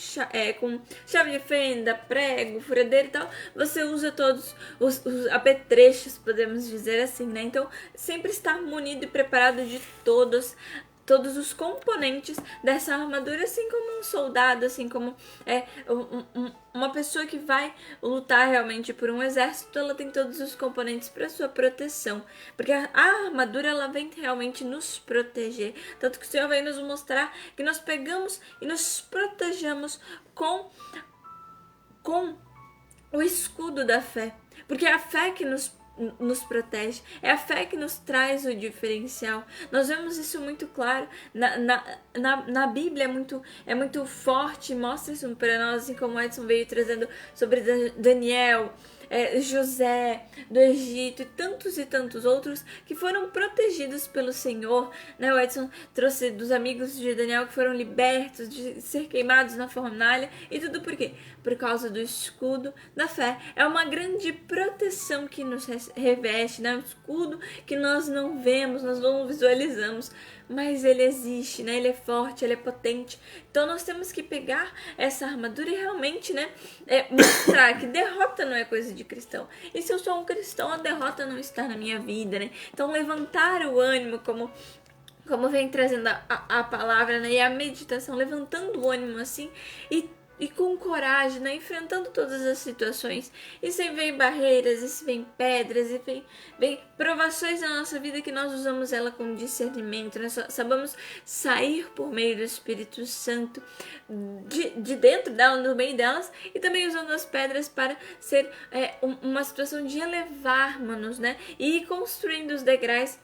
chave de fenda, prego, furadeira e tal. Você usa todos os apetrechos, podemos dizer assim, né? Então, sempre estar munido e preparado de todos os componentes dessa armadura, assim como um soldado, assim como uma pessoa que vai lutar realmente por um exército, ela tem todos os componentes para sua proteção, porque a armadura ela vem realmente nos proteger, tanto que o Senhor vem nos mostrar que nós pegamos e nos protejamos com o escudo da fé, porque é a fé que nos protege, é a fé que nos traz o diferencial. Nós vemos isso muito claro na Bíblia, é muito forte, mostra isso para nós, assim como o Edson veio trazendo sobre Daniel, José do Egito e tantos outros que foram protegidos pelo Senhor, né? O Edson trouxe dos amigos de Daniel que foram libertos de ser queimados na fornalha, e tudo por quê? Por causa do escudo da fé. É uma grande proteção que nos reveste, né? Um escudo que nós não vemos, nós não visualizamos, mas ele existe, né? Ele é forte, ele é potente. Então nós temos que pegar essa armadura e realmente, né, mostrar que derrota não é coisa de cristão. E se eu sou um cristão, a derrota não está na minha vida, né? Então levantar o ânimo, como vem trazendo a palavra, né, e a meditação, levantando o ânimo assim e com coragem, né, enfrentando todas as situações. E se vem barreiras, e se vem pedras, e vem provações na nossa vida, que nós usamos ela com discernimento, né? Sabemos sair por meio do Espírito Santo de dentro dela, no meio delas, e também usando as pedras para ser uma situação de elevarmos-nos, né? E ir construindo os degraus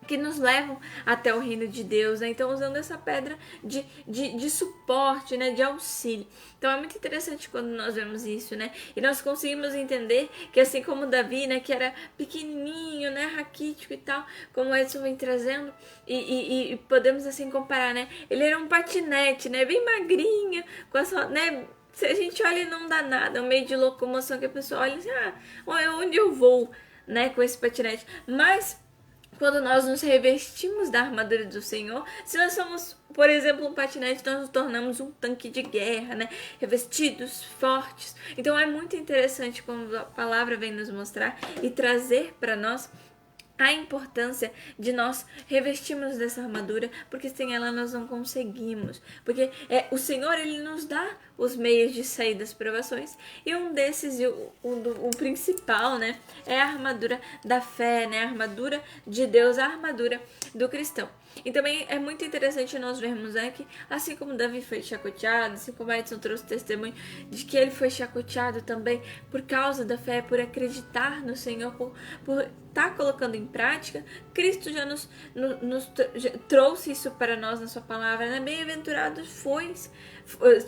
que nos levam até o reino de Deus, né? Então usando essa pedra de suporte, né? De auxílio. Então é muito interessante quando nós vemos isso, né? E nós conseguimos entender que assim como Davi, né? Que era pequenininho, né? Raquítico e tal, como o Edson vem trazendo, e podemos assim comparar, né? Ele era um patinete, né? Bem magrinho, com a sua, né? Se a gente olha e não dá nada, é um meio de locomoção que a pessoa olha assim, onde eu vou, né? Com esse patinete. Mas quando nós nos revestimos da armadura do Senhor, se nós somos, por exemplo, um patinete, nós nos tornamos um tanque de guerra, né? Revestidos, fortes. Então é muito interessante quando a palavra vem nos mostrar e trazer para nós a importância de nós revestirmos dessa armadura, porque sem ela nós não conseguimos. Porque o Senhor, Ele nos dá os meios de sair das provações, e um desses, o principal, né, é a armadura da fé, né, a armadura de Deus, a armadura do cristão. E também é muito interessante nós vermos, né, que assim como Davi foi chacoteado, assim como Edson trouxe testemunho de que ele foi chacoteado também por causa da fé, por acreditar no Senhor, por estar colocando em prática, Cristo já já trouxe isso para nós na sua palavra, né? Bem-aventurados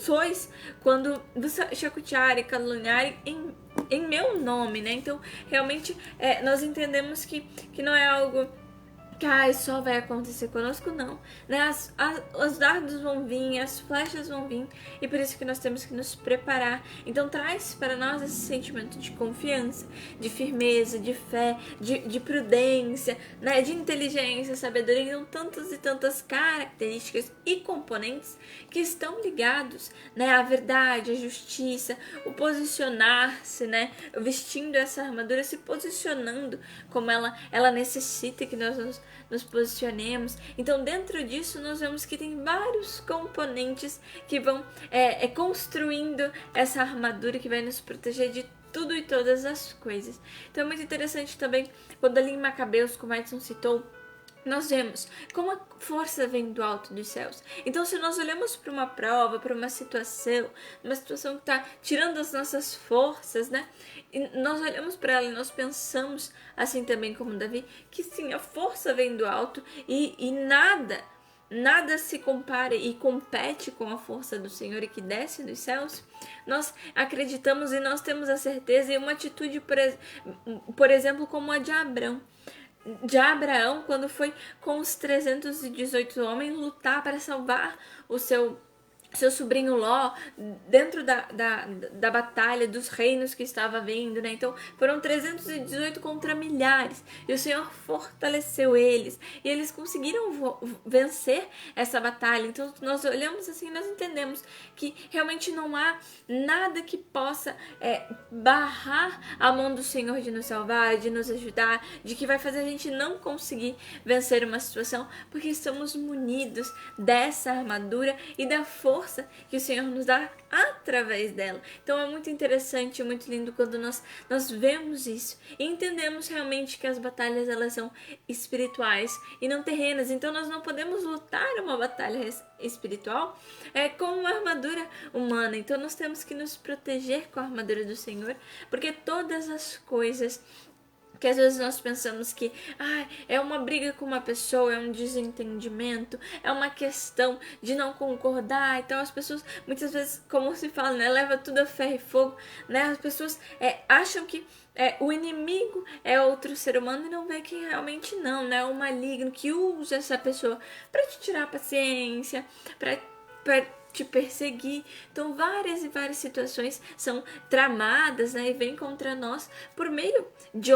sois quando vos chacotearem, caluniarem em meu nome, né? Então, realmente, nós entendemos que não é algo que só vai acontecer conosco, não, né? Os dardos vão vir, as flechas vão vir, e por isso que nós temos que nos preparar. Então traz para nós esse sentimento de confiança, de firmeza, de fé, de prudência, né? De inteligência, sabedoria. Então tantas e tantas características e componentes que estão ligados, né? À verdade, à justiça, o posicionar-se, né? Vestindo essa armadura, se posicionando como ela necessita que nós nos posicionemos. Então dentro disso nós vemos que tem vários componentes que vão construindo essa armadura que vai nos proteger de tudo e todas as coisas. Então é muito interessante também quando ali em Macabeus, como Edson citou, nós vemos como a força vem do alto dos céus. Então, se nós olhamos para uma prova, para uma situação que está tirando as nossas forças, né? E nós olhamos para ela e nós pensamos, assim também como Davi, que sim, a força vem do alto e nada se compara e compete com a força do Senhor e que desce dos céus. Nós acreditamos e nós temos a certeza e uma atitude, por exemplo, como a de Abraão, quando foi com os 318 homens lutar para salvar o seu sobrinho Ló dentro da batalha dos reinos que estava vindo, né? Então foram 318 contra milhares e o Senhor fortaleceu eles e eles conseguiram vencer essa batalha. Então nós olhamos assim e nós entendemos que realmente não há nada que possa barrar a mão do Senhor de nos salvar, de nos ajudar, de que vai fazer a gente não conseguir vencer uma situação, porque estamos munidos dessa armadura e da força que o Senhor nos dá através dela. Então é muito interessante, muito lindo quando nós vemos isso e entendemos realmente que as batalhas elas são espirituais e não terrenas. Então nós não podemos lutar uma batalha espiritual com uma armadura humana. Então nós temos que nos proteger com a armadura do Senhor, porque todas as coisas que às vezes nós pensamos que é uma briga com uma pessoa, é um desentendimento, é uma questão de não concordar. Então as pessoas, muitas vezes, como se fala, né, leva tudo a ferro e fogo, né? As pessoas acham que o inimigo é outro ser humano e não vê que realmente não, né? O maligno que usa essa pessoa para te tirar a paciência, para te perseguir. Então várias e várias situações são tramadas, né, e vêm contra nós por meio de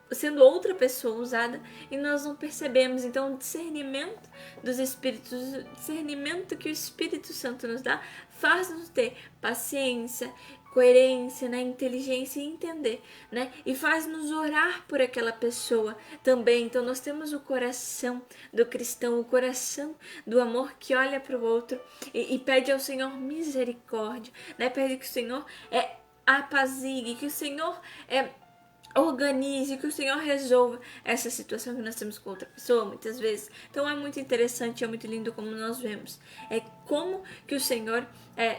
sendo outra pessoa usada e nós não percebemos. Então o discernimento dos espíritos, o discernimento que o Espírito Santo nos dá, faz-nos ter paciência, coerência, né, inteligência e entender, né, e faz-nos orar por aquela pessoa também. Então nós temos o coração do cristão, o coração do amor que olha para o outro e pede ao Senhor misericórdia, né, pede que o Senhor apazigue, que o Senhor organize, que o Senhor resolva essa situação que nós temos com outra pessoa, muitas vezes. Então é muito interessante, é muito lindo como nós vemos. Como que o Senhor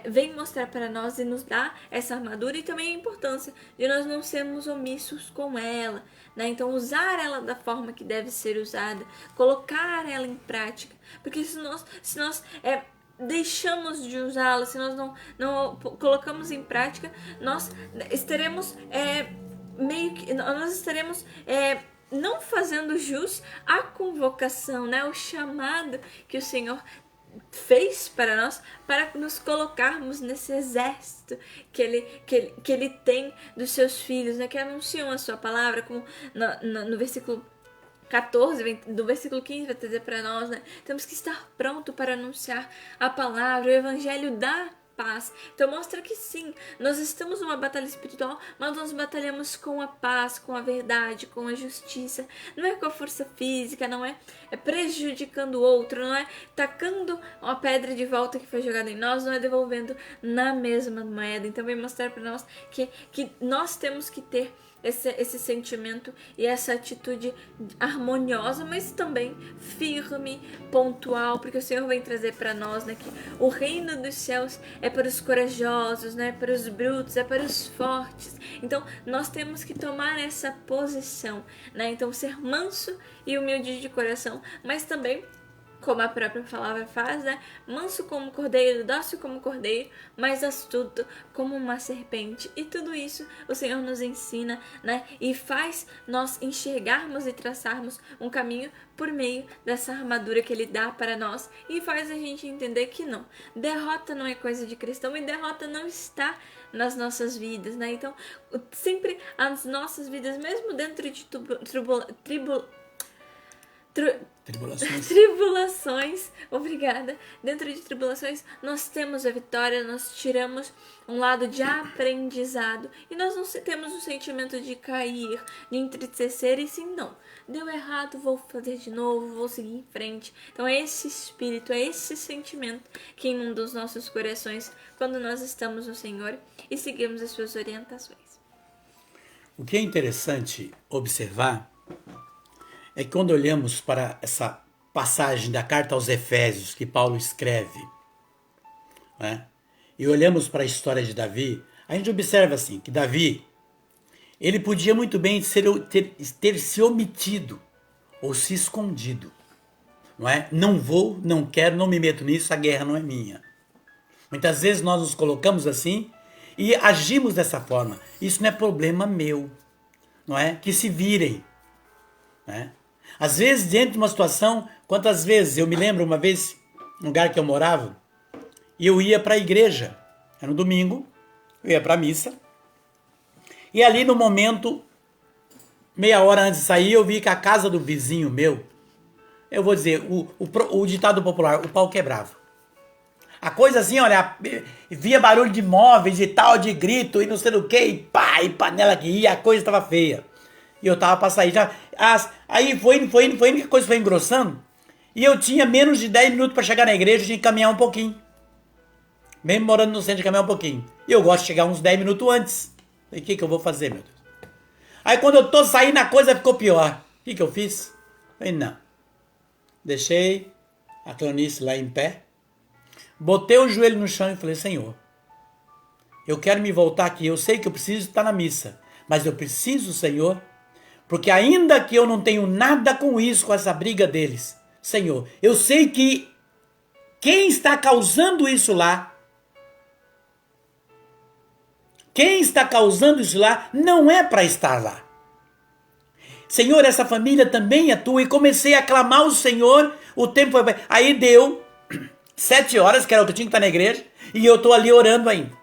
vem mostrar para nós e nos dá essa armadura e também a importância de nós não sermos omissos com ela, né? Então usar ela da forma que deve ser usada, colocar ela em prática, porque se nós deixamos de usá-la, se nós não colocamos em prática, nós estaremos nós estaremos não fazendo jus à convocação, né? O chamado que o Senhor fez para nós, para nos colocarmos nesse exército que ele tem dos seus filhos, né? Que anunciam a sua palavra, como no versículo 14, do versículo 15 vai dizer para nós, né? Temos que estar pronto para anunciar a palavra, o evangelho da paz. Então mostra que sim, nós estamos numa batalha espiritual, mas nós batalhamos com a paz, com a verdade, com a justiça. Não é com a força física, não é prejudicando o outro, não é tacando uma pedra de volta que foi jogada em nós, não é devolvendo na mesma moeda. Então vem mostrar para nós que nós temos que ter esse sentimento e essa atitude harmoniosa, mas também firme, pontual, porque o Senhor vem trazer para nós, né, que o reino dos céus é para os corajosos, né, para os brutos, é para os fortes. Então nós temos que tomar essa posição, né, então ser manso e humilde de coração, mas também, como a própria palavra faz, né? Manso como cordeiro, dócil como cordeiro, mas astuto como uma serpente. E tudo isso o Senhor nos ensina, né? E faz nós enxergarmos e traçarmos um caminho por meio dessa armadura que Ele dá para nós. E faz a gente entender que não. Derrota não é coisa de cristão e derrota não está nas nossas vidas, né? Então, sempre as nossas vidas, mesmo dentro de tribulações, obrigada. Dentro de tribulações, nós temos a vitória, nós tiramos um lado de aprendizado e nós não temos o sentimento de cair, de entristecer, e sim, não. Deu errado, vou fazer de novo, vou seguir em frente. Então é esse espírito, é esse sentimento que inunda os nossos corações quando nós estamos no Senhor e seguimos as suas orientações. O que é interessante observar é que quando olhamos para essa passagem da carta aos Efésios que Paulo escreve, né, e olhamos para a história de Davi, a gente observa assim, que Davi, ele podia muito bem ter se omitido ou se escondido. Não é? Não vou, não quero, não me meto nisso, a guerra não é minha. Muitas vezes nós nos colocamos assim e agimos dessa forma. Isso não é problema meu, não é? Que se virem, né? Às vezes, dentro de uma situação, quantas vezes, eu me lembro uma vez, no lugar que eu morava, e eu ia para a igreja, era no domingo, eu ia para a missa, e ali no momento, meia hora antes de sair, eu vi que a casa do vizinho meu, eu vou dizer, o ditado popular, o pau quebrava. A coisa assim, olha, via barulho de móveis e tal, de grito e não sei do que, e pá, e panela que ia, a coisa estava feia. E eu tava para sair já. Aí foi indo, que a coisa foi engrossando. E eu tinha menos de 10 minutos para chegar na igreja, eu tinha que caminhar um pouquinho. Mesmo morando no centro, de caminhar um pouquinho. E eu gosto de chegar uns 10 minutos antes. E o que eu vou fazer, meu Deus? Aí quando eu tô saindo, a coisa ficou pior. O que eu fiz? Falei, não. Deixei a Cleonice lá em pé. Botei o joelho no chão e falei, Senhor, eu quero me voltar aqui. Eu sei que eu preciso estar na missa. Mas eu preciso, Senhor, porque ainda que eu não tenho nada com isso, com essa briga deles, Senhor, eu sei que quem está causando isso lá, não é para estar lá. Senhor, essa família também é tua. E comecei a clamar ao Senhor, o tempo foi... Aí deu 7 horas, que era o que eu tinha que estar na igreja, e eu estou ali orando ainda.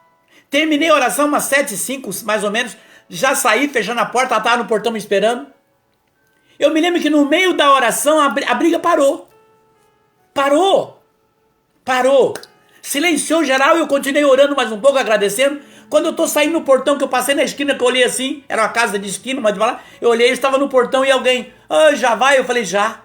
Terminei a oração umas 7h05, mais ou menos, já saí, fechando a porta, ela estava no portão me esperando. Eu me lembro que no meio da oração a briga parou. Parou. Silenciou geral e eu continuei orando mais um pouco, agradecendo. Quando eu tô saindo no portão, que eu passei na esquina, que eu olhei assim, era uma casa de esquina, mas de lá, eu olhei, eu estava no portão e alguém, já vai? Eu falei, já.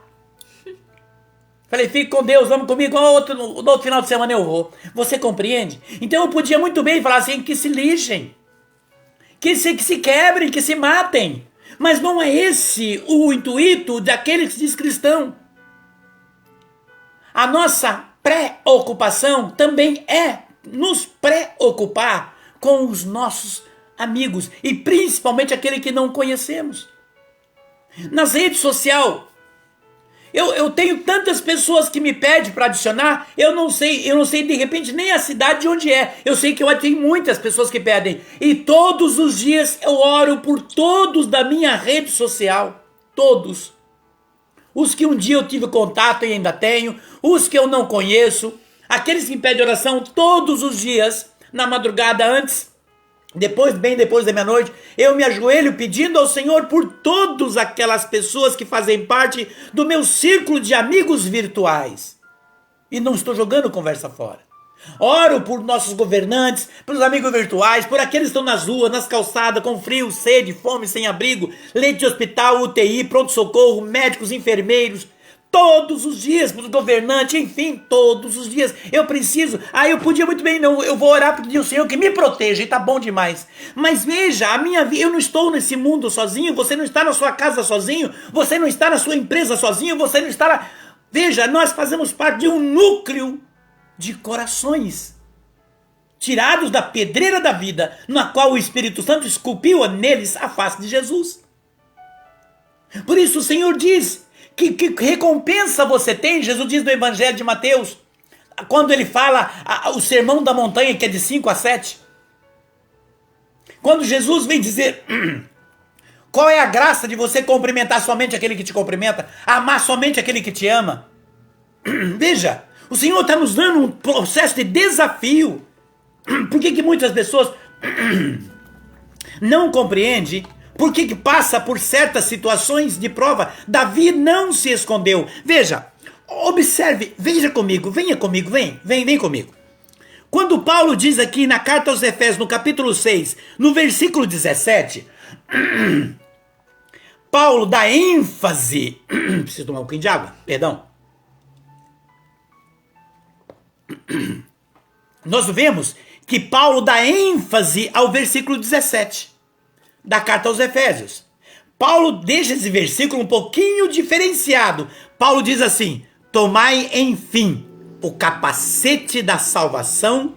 Falei, fique com Deus, vamos comigo, no outro final de semana eu vou. Você compreende? Então eu podia muito bem falar assim, que se lixem. Que se quebrem, que se matem. Mas não é esse o intuito daquele que se diz cristão. A nossa preocupação também é nos preocupar com os nossos amigos. E principalmente aquele que não conhecemos. Nas redes sociais, eu tenho tantas pessoas que me pedem para adicionar, eu não sei de repente nem a cidade de onde é. Eu sei que eu tenho muitas pessoas que pedem. E todos os dias eu oro por todos da minha rede social. Todos. Os que um dia eu tive contato e ainda tenho. Os que eu não conheço. Aqueles que me pedem oração todos os dias, na madrugada antes. Bem depois da meia-noite, eu me ajoelho pedindo ao Senhor por todas aquelas pessoas que fazem parte do meu círculo de amigos virtuais. E não estou jogando conversa fora. Oro por nossos governantes, pelos amigos virtuais, por aqueles que estão nas ruas, nas calçadas, com frio, sede, fome, sem abrigo, leite de hospital, UTI, pronto-socorro, médicos, enfermeiros. Todos os dias, pelos governantes, enfim, todos os dias. Eu preciso. Eu podia muito bem, não. Eu vou orar para o Senhor que me proteja, e tá bom demais. Mas veja, a minha vida, eu não estou nesse mundo sozinho, você não está na sua casa sozinho, você não está na sua empresa sozinho, você não está lá. Veja, nós fazemos parte de um núcleo de corações tirados da pedreira da vida, na qual o Espírito Santo esculpiu neles a face de Jesus. Por isso o Senhor diz que recompensa você tem. Jesus diz no Evangelho de Mateus, quando ele fala o sermão da montanha, que é de 5 a 7, quando Jesus vem dizer qual é a graça de você cumprimentar somente aquele que te cumprimenta, amar somente aquele que te ama. Veja, o Senhor está nos dando um processo de desafio. Por que muitas pessoas não compreendem? Por que passa por certas situações de prova? Davi não se escondeu. Veja, observe, veja comigo, venha comigo, vem comigo. Quando Paulo diz aqui na carta aos Efésios, no capítulo 6, no versículo 17, Paulo dá ênfase. Preciso tomar um pouquinho de água, perdão. Nós vemos que Paulo dá ênfase ao versículo 17 da carta aos Efésios. Paulo deixa esse versículo um pouquinho diferenciado. Paulo diz assim: tomai, enfim, o capacete da salvação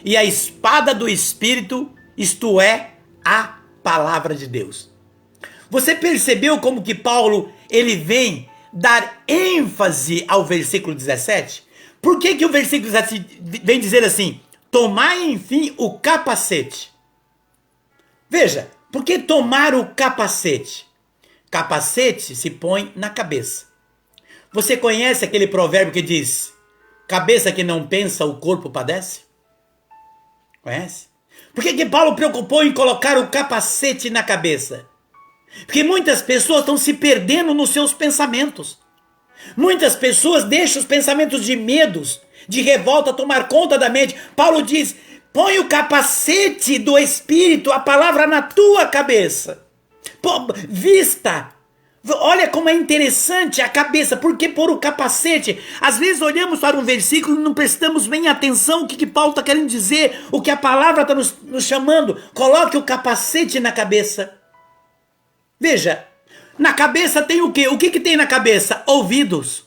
e a espada do Espírito, isto é, a palavra de Deus. Você percebeu como que Paulo ele vem dar ênfase ao versículo 17? Por que o versículo 17 vem dizer assim: tomai, enfim, o capacete? Veja, por que tomar o capacete? Capacete se põe na cabeça. Você conhece aquele provérbio que diz: cabeça que não pensa, o corpo padece? Conhece? Por que Paulo preocupou em colocar o capacete na cabeça? Porque muitas pessoas estão se perdendo nos seus pensamentos. Muitas pessoas deixam os pensamentos de medos, de revolta tomar conta da mente. Paulo diz: põe o capacete do Espírito, a palavra na tua cabeça. Vista. Olha como é interessante a cabeça. Por que pôr o capacete? Às vezes olhamos para um versículo e não prestamos bem atenção o que Paulo está querendo dizer, o que a palavra está nos chamando. Coloque o capacete na cabeça. Veja, na cabeça tem o quê? O que tem na cabeça? Ouvidos.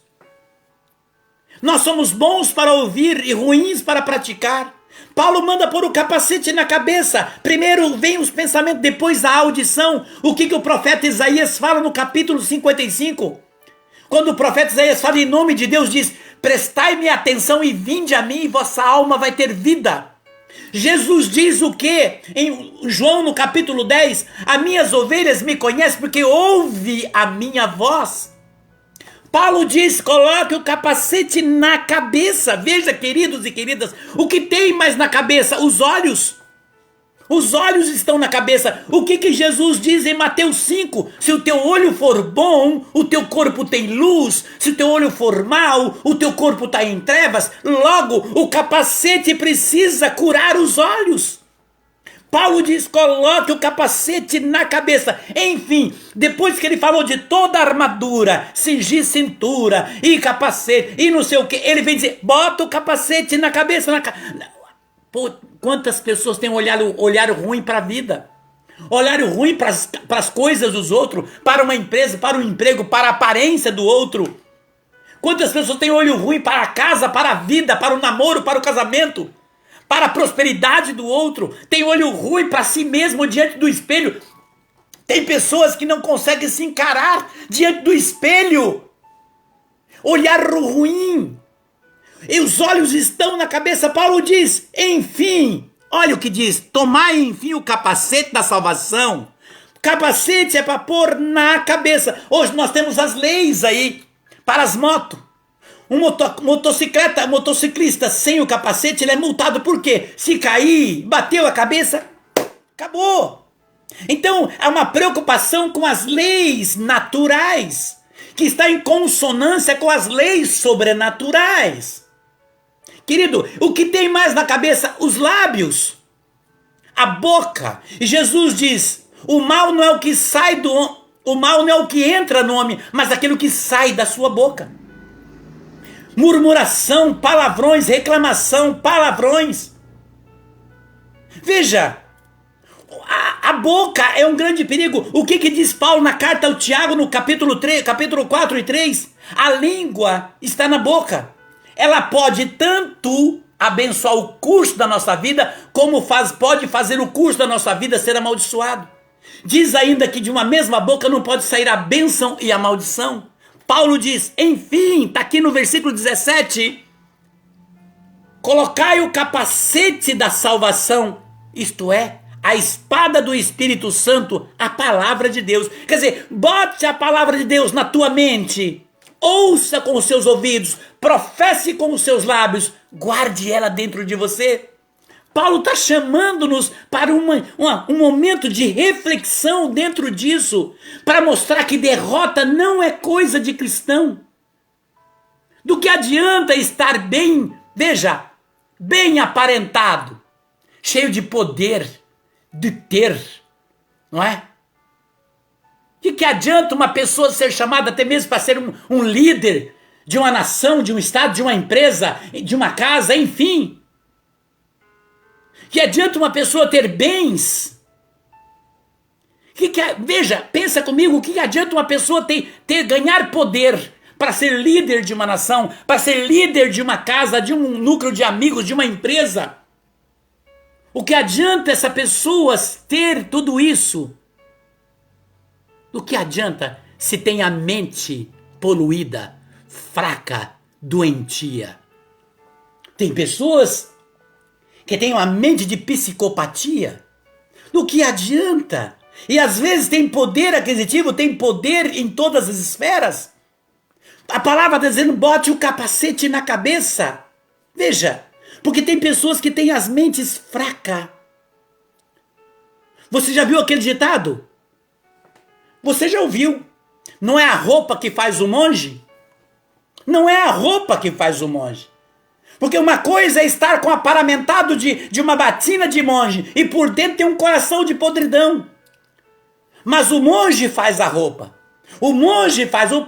Nós somos bons para ouvir e ruins para praticar. Paulo manda pôr o capacete na cabeça. Primeiro vem os pensamentos, depois a audição. O que o profeta Isaías fala no capítulo 55? Quando o profeta Isaías fala em nome de Deus, diz: prestai-me atenção e vinde a mim e vossa alma vai ter vida. Jesus diz o que? Em João no capítulo 10, as minhas ovelhas me conhecem porque ouve a minha voz. Paulo diz: coloque o capacete na cabeça. Veja, queridos e queridas, o que tem mais na cabeça? Os olhos. Os olhos estão na cabeça. O que Jesus diz em Mateus 5? Se o teu olho for bom, o teu corpo tem luz. Se o teu olho for mau, o teu corpo está em trevas. Logo, o capacete precisa curar os olhos. Paulo diz: coloque o capacete na cabeça. Enfim, depois que ele falou de toda a armadura, cingir cintura e capacete e não sei o que, ele vem dizer: bota o capacete na cabeça. Pô, quantas pessoas têm olhar ruim para a vida? Olhar ruim para as coisas dos outros, para uma empresa, para um emprego, para a aparência do outro. Quantas pessoas têm olho ruim para a casa, para a vida, para o namoro, para o casamento, para a prosperidade do outro? Tem olho ruim para si mesmo diante do espelho. Tem pessoas que não conseguem se encarar diante do espelho. Olhar ruim. E os olhos estão na cabeça. Paulo diz: enfim, olha o que diz: tomai, enfim, o capacete da salvação. Capacete é para pôr na cabeça. Hoje nós temos as leis aí para as motos. Um motociclista sem o capacete, ele é multado. Por quê? Se cair, bateu a cabeça, acabou. Então, há uma preocupação com as leis naturais, que está em consonância com as leis sobrenaturais, Querido, o que tem mais na cabeça? Os lábios, a boca. E Jesus diz: o mal não é o que sai do homem, o mal não é o que entra no homem, mas aquilo que sai da sua boca. Murmuração, palavrões, reclamação, palavrões. Veja, a boca é um grande perigo. O que diz Paulo na carta ao Tiago, no capítulo 4 e 3? A língua está na boca. Ela pode tanto abençoar o curso da nossa vida, como pode fazer o curso da nossa vida ser amaldiçoado. Diz ainda que de uma mesma boca não pode sair a bênção e a maldição. Paulo diz, enfim, está aqui no versículo 17, colocai o capacete da salvação, isto é, a espada do Espírito Santo, a palavra de Deus. Quer dizer, bote a palavra de Deus na tua mente, ouça com os seus ouvidos, professe com os seus lábios, guarde ela dentro de você. Paulo está chamando-nos para um momento de reflexão dentro disso, para mostrar que derrota não é coisa de cristão. Do que adianta estar bem, veja, bem aparentado, cheio de poder, de ter, não é? De que adianta uma pessoa ser chamada até mesmo para ser um líder de uma nação, de um estado, de uma empresa, de uma casa, enfim. Que adianta uma pessoa ter bens? Veja, pensa comigo, o que adianta uma pessoa ganhar poder para ser líder de uma nação, para ser líder de uma casa, de um núcleo de amigos, de uma empresa? O que adianta essa pessoa ter tudo isso? O que adianta se tem a mente poluída, fraca, doentia? Tem pessoas que têm uma mente de psicopatia. Do que adianta? E às vezes tem poder aquisitivo, tem poder em todas as esferas. A palavra está dizendo, bote o capacete na cabeça. Veja, porque tem pessoas que têm as mentes fracas. Você já viu aquele ditado? Você já ouviu? Não é a roupa que faz o monge? Não é a roupa que faz o monge. Porque uma coisa é estar com aparamentado de uma batina de monge e por dentro tem um coração de podridão. Mas o monge faz a roupa. O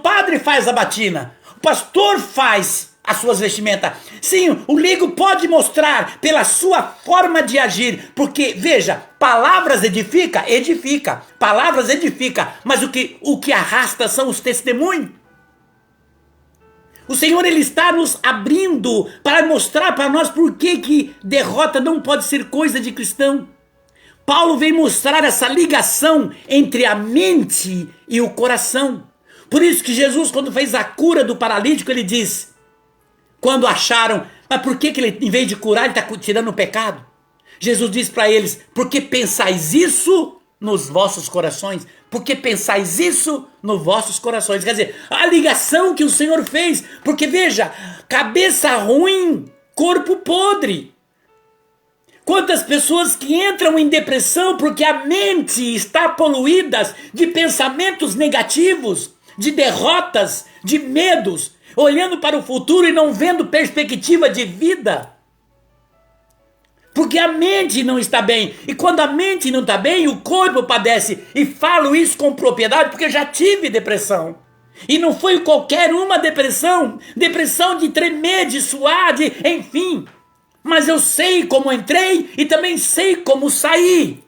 padre faz a batina. O pastor faz as suas vestimentas. Sim, o leigo pode mostrar pela sua forma de agir. Porque, veja, palavras edifica. Palavras edifica. Mas o que arrasta são os testemunhos. O Senhor, Ele está nos abrindo para mostrar para nós por que derrota não pode ser coisa de cristão. Paulo vem mostrar essa ligação entre a mente e o coração. Por isso que Jesus, quando fez a cura do paralítico, ele diz, quando acharam, mas por que ele, em vez de curar, ele está tirando o pecado? Jesus diz para eles, porque pensais isso nos vossos corações? Porque pensais isso nos vossos corações? Quer dizer, a ligação que o Senhor fez, porque veja, cabeça ruim, corpo podre. Quantas pessoas que entram em depressão porque a mente está poluída de pensamentos negativos, de derrotas, de medos, olhando para o futuro e não vendo perspectiva de vida. Porque a mente não está bem. E quando a mente não está bem, o corpo padece. E falo isso com propriedade porque eu já tive depressão. E não foi qualquer uma depressão. Depressão de tremer, de suar, enfim. Mas eu sei como entrei e também sei como saí.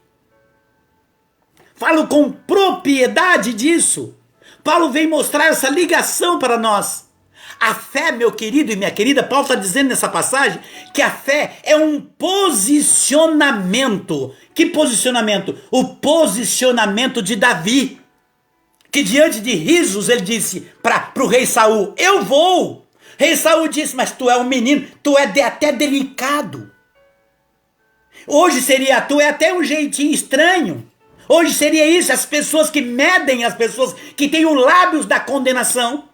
Falo com propriedade disso. Paulo vem mostrar essa ligação para nós. A fé, meu querido e minha querida, Paulo está dizendo nessa passagem que a fé é um posicionamento. Que posicionamento? O posicionamento de Davi. Que diante de risos ele disse para o rei Saul, eu vou. Rei Saul disse, mas tu é um menino, tu é até delicado. Hoje seria, tu é até um jeitinho estranho. Hoje seria isso, as pessoas que medem, as pessoas que têm os lábios da condenação.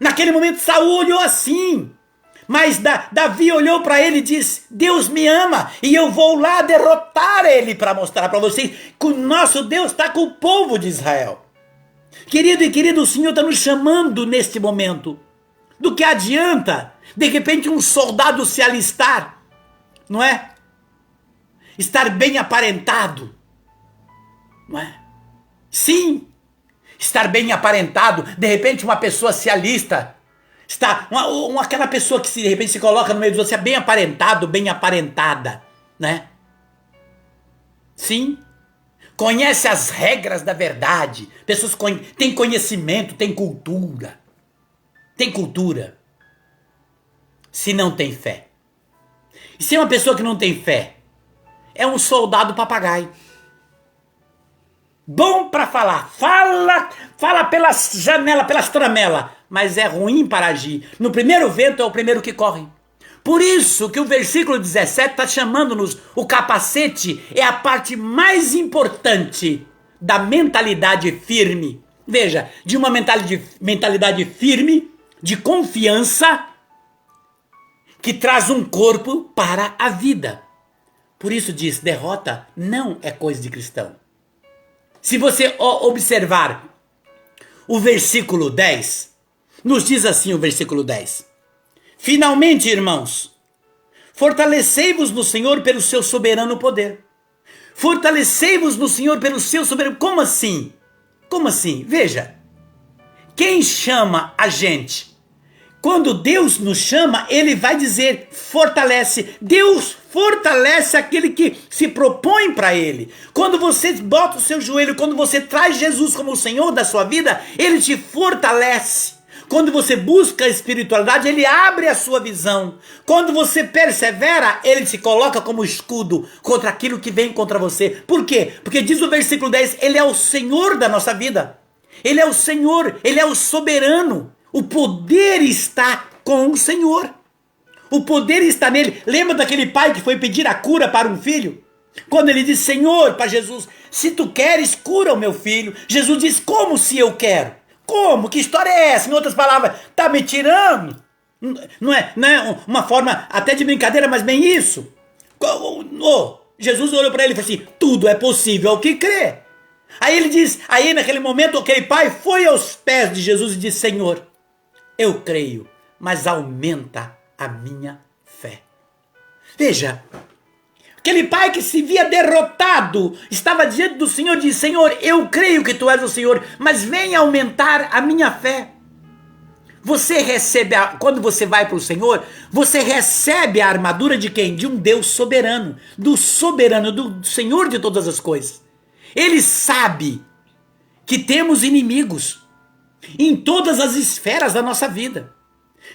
Naquele momento Saul olhou assim, mas Davi olhou para ele e disse, Deus me ama e eu vou lá derrotar ele para mostrar para vocês que o nosso Deus está com o povo de Israel. Querido e querido, o Senhor está nos chamando neste momento Do que adianta, de repente, um soldado se alistar, não é? Estar bem aparentado, não é? Sim, estar bem aparentado. De repente, uma pessoa se alista, está aquela pessoa que de repente se coloca no meio de você, bem aparentado, bem aparentada, né? Sim, conhece as regras da verdade. Pessoas têm conhecimento, têm cultura. Tem cultura. Se não tem fé. E se é uma pessoa que não tem fé, é um soldado papagaio. Bom para falar, fala pelas janelas, pelas tramelas, mas é ruim para agir. No primeiro vento é o primeiro que corre. Por isso que o versículo 17 está chamando-nos, o capacete é a parte mais importante mentalidade firme. Veja, de uma mentalidade firme, de confiança, que traz um corpo para a vida. Por isso diz, derrota não é coisa de cristão. Se você observar o versículo 10, nos diz assim o versículo 10. Finalmente, irmãos, fortalecei-vos no Senhor pelo seu soberano poder. Fortalecei-vos no Senhor pelo seu soberano... Como assim? Como assim? Veja, quem chama a gente? Quando Deus nos chama, Ele vai dizer, fortalece. Deus fortalece aquele que se propõe para Ele. Quando você bota o seu joelho, quando você traz Jesus como o Senhor da sua vida, Ele te fortalece. Quando você busca a espiritualidade, Ele abre a sua visão. Quando você persevera, Ele se coloca como escudo contra aquilo que vem contra você. Por quê? Porque diz o versículo 10, Ele é o Senhor da nossa vida. Ele é o Senhor, Ele é o soberano. O poder está com o Senhor. O poder está nele. Lembra daquele pai que foi pedir a cura para um filho? Quando ele disse, Senhor, para Jesus, se tu queres, cura o meu filho. Jesus diz, como se eu quero? Como? Que história é essa? Em outras palavras, tá me tirando? Não é uma forma até de brincadeira, mas bem isso. Jesus olhou para ele e falou assim, tudo é possível ao que crê. Aí ele diz, aí naquele momento aquele pai foi aos pés de Jesus e disse, Senhor, eu creio, mas aumenta a minha fé. Veja, aquele pai que se via derrotado, estava diante do Senhor e disse, Senhor, eu creio que tu és o Senhor, mas venha aumentar a minha fé. Você recebe, quando você vai para o Senhor, você recebe a armadura de quem? De um Deus soberano, do Senhor de todas as coisas. Ele sabe que temos inimigos em todas as esferas da nossa vida.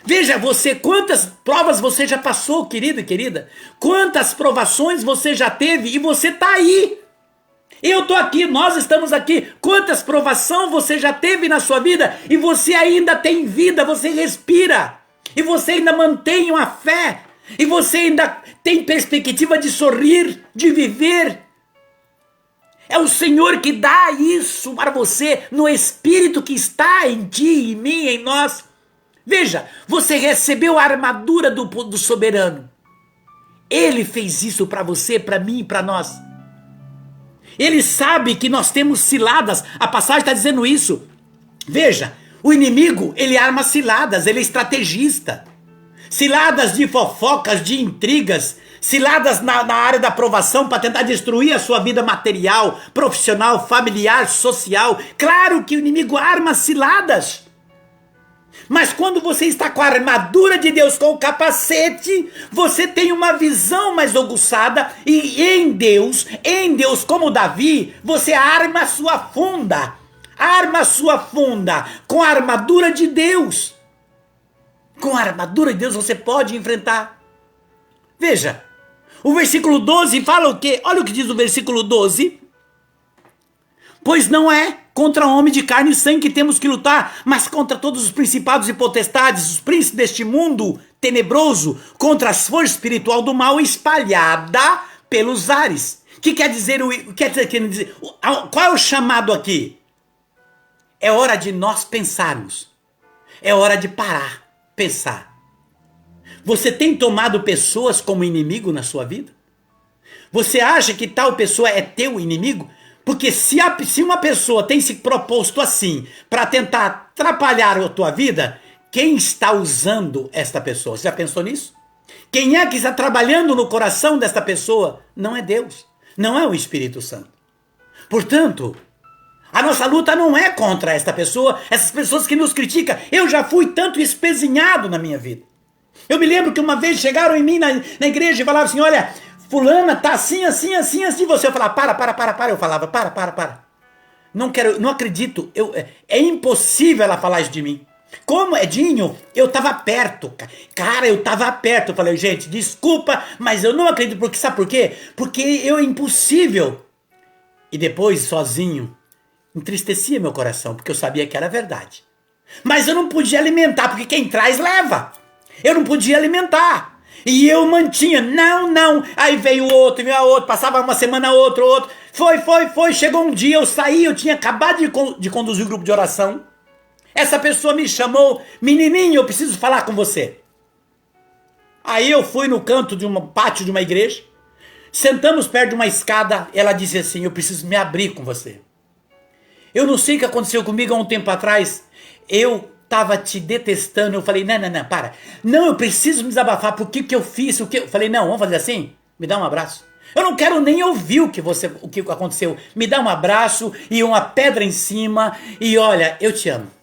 Veja você, quantas provas você já passou, querido e querida. Quantas provações você já teve e você está aí. Eu estou aqui, nós estamos aqui. Quantas provações você já teve na sua vida e você ainda tem vida, você respira. E você ainda mantém uma fé. E você ainda tem perspectiva de sorrir, de viver. É o Senhor que dá isso para você no Espírito que está em ti, em mim, em nós. Veja, você recebeu a armadura do soberano. Ele fez isso para você, para mim e para nós. Ele sabe que nós temos ciladas. A passagem está dizendo isso. Veja, o inimigo, ele arma ciladas, ele é estrategista. Ciladas de fofocas, de intrigas, ciladas na área da aprovação para tentar destruir a sua vida material, profissional, familiar, social. Claro que o inimigo arma ciladas. Mas quando você está com a armadura de Deus, com o capacete, você tem uma visão mais aguçada e em Deus, como Davi, você arma a sua funda. Arma a sua funda com a armadura de Deus. Com a armadura de Deus você pode enfrentar. Veja, o versículo 12 fala o quê? Olha o que diz o versículo 12. Pois não é contra homem de carne e sangue que temos que lutar, mas contra todos os principados e potestades, os príncipes deste mundo tenebroso, contra as forças espiritual do mal espalhada pelos ares. O que quer dizer? Qual é o chamado aqui? É hora de nós pensarmos. É hora de parar, pensar. Você tem tomado pessoas como inimigo na sua vida? Você acha que tal pessoa é teu inimigo? Porque se uma pessoa tem se proposto assim para tentar atrapalhar a tua vida, quem está usando esta pessoa? Você já pensou nisso? Quem é que está trabalhando no coração desta pessoa? Não é Deus, não é o Espírito Santo. Portanto, a nossa luta não é contra esta pessoa, essas pessoas que nos criticam. Eu já fui tanto espezinhado na minha vida. Eu me lembro que uma vez chegaram em mim na igreja e falavam assim, olha, fulana tá assim, assim, assim, assim. Você, eu falava, para. Eu falava, para. Não quero, não acredito. É impossível ela falar isso de mim. Como, Edinho? Eu tava perto. Cara, eu tava perto. Eu falei, gente, desculpa, mas eu não acredito. Porque, sabe por quê? Porque é impossível. E depois, sozinho, entristecia meu coração, porque eu sabia que era verdade. Mas eu não podia alimentar, porque quem traz leva. Eu não podia alimentar. E eu mantinha, não. Aí veio outro, passava uma semana outro. Foi. Chegou um dia, eu saí, eu tinha acabado de conduzir o grupo de oração. Essa pessoa me chamou, menininho, eu preciso falar com você. Aí eu fui no canto de um pátio de uma igreja, sentamos perto de uma escada, ela disse assim, eu preciso me abrir com você. Eu não sei o que aconteceu comigo há um tempo atrás, eu estava te detestando, eu falei, não, para. Não, eu preciso me desabafar, por que eu fiz, Eu falei, não, vamos fazer assim? Me dá um abraço. Eu não quero nem ouvir o que aconteceu. Me dá um abraço e uma pedra em cima e olha, eu te amo.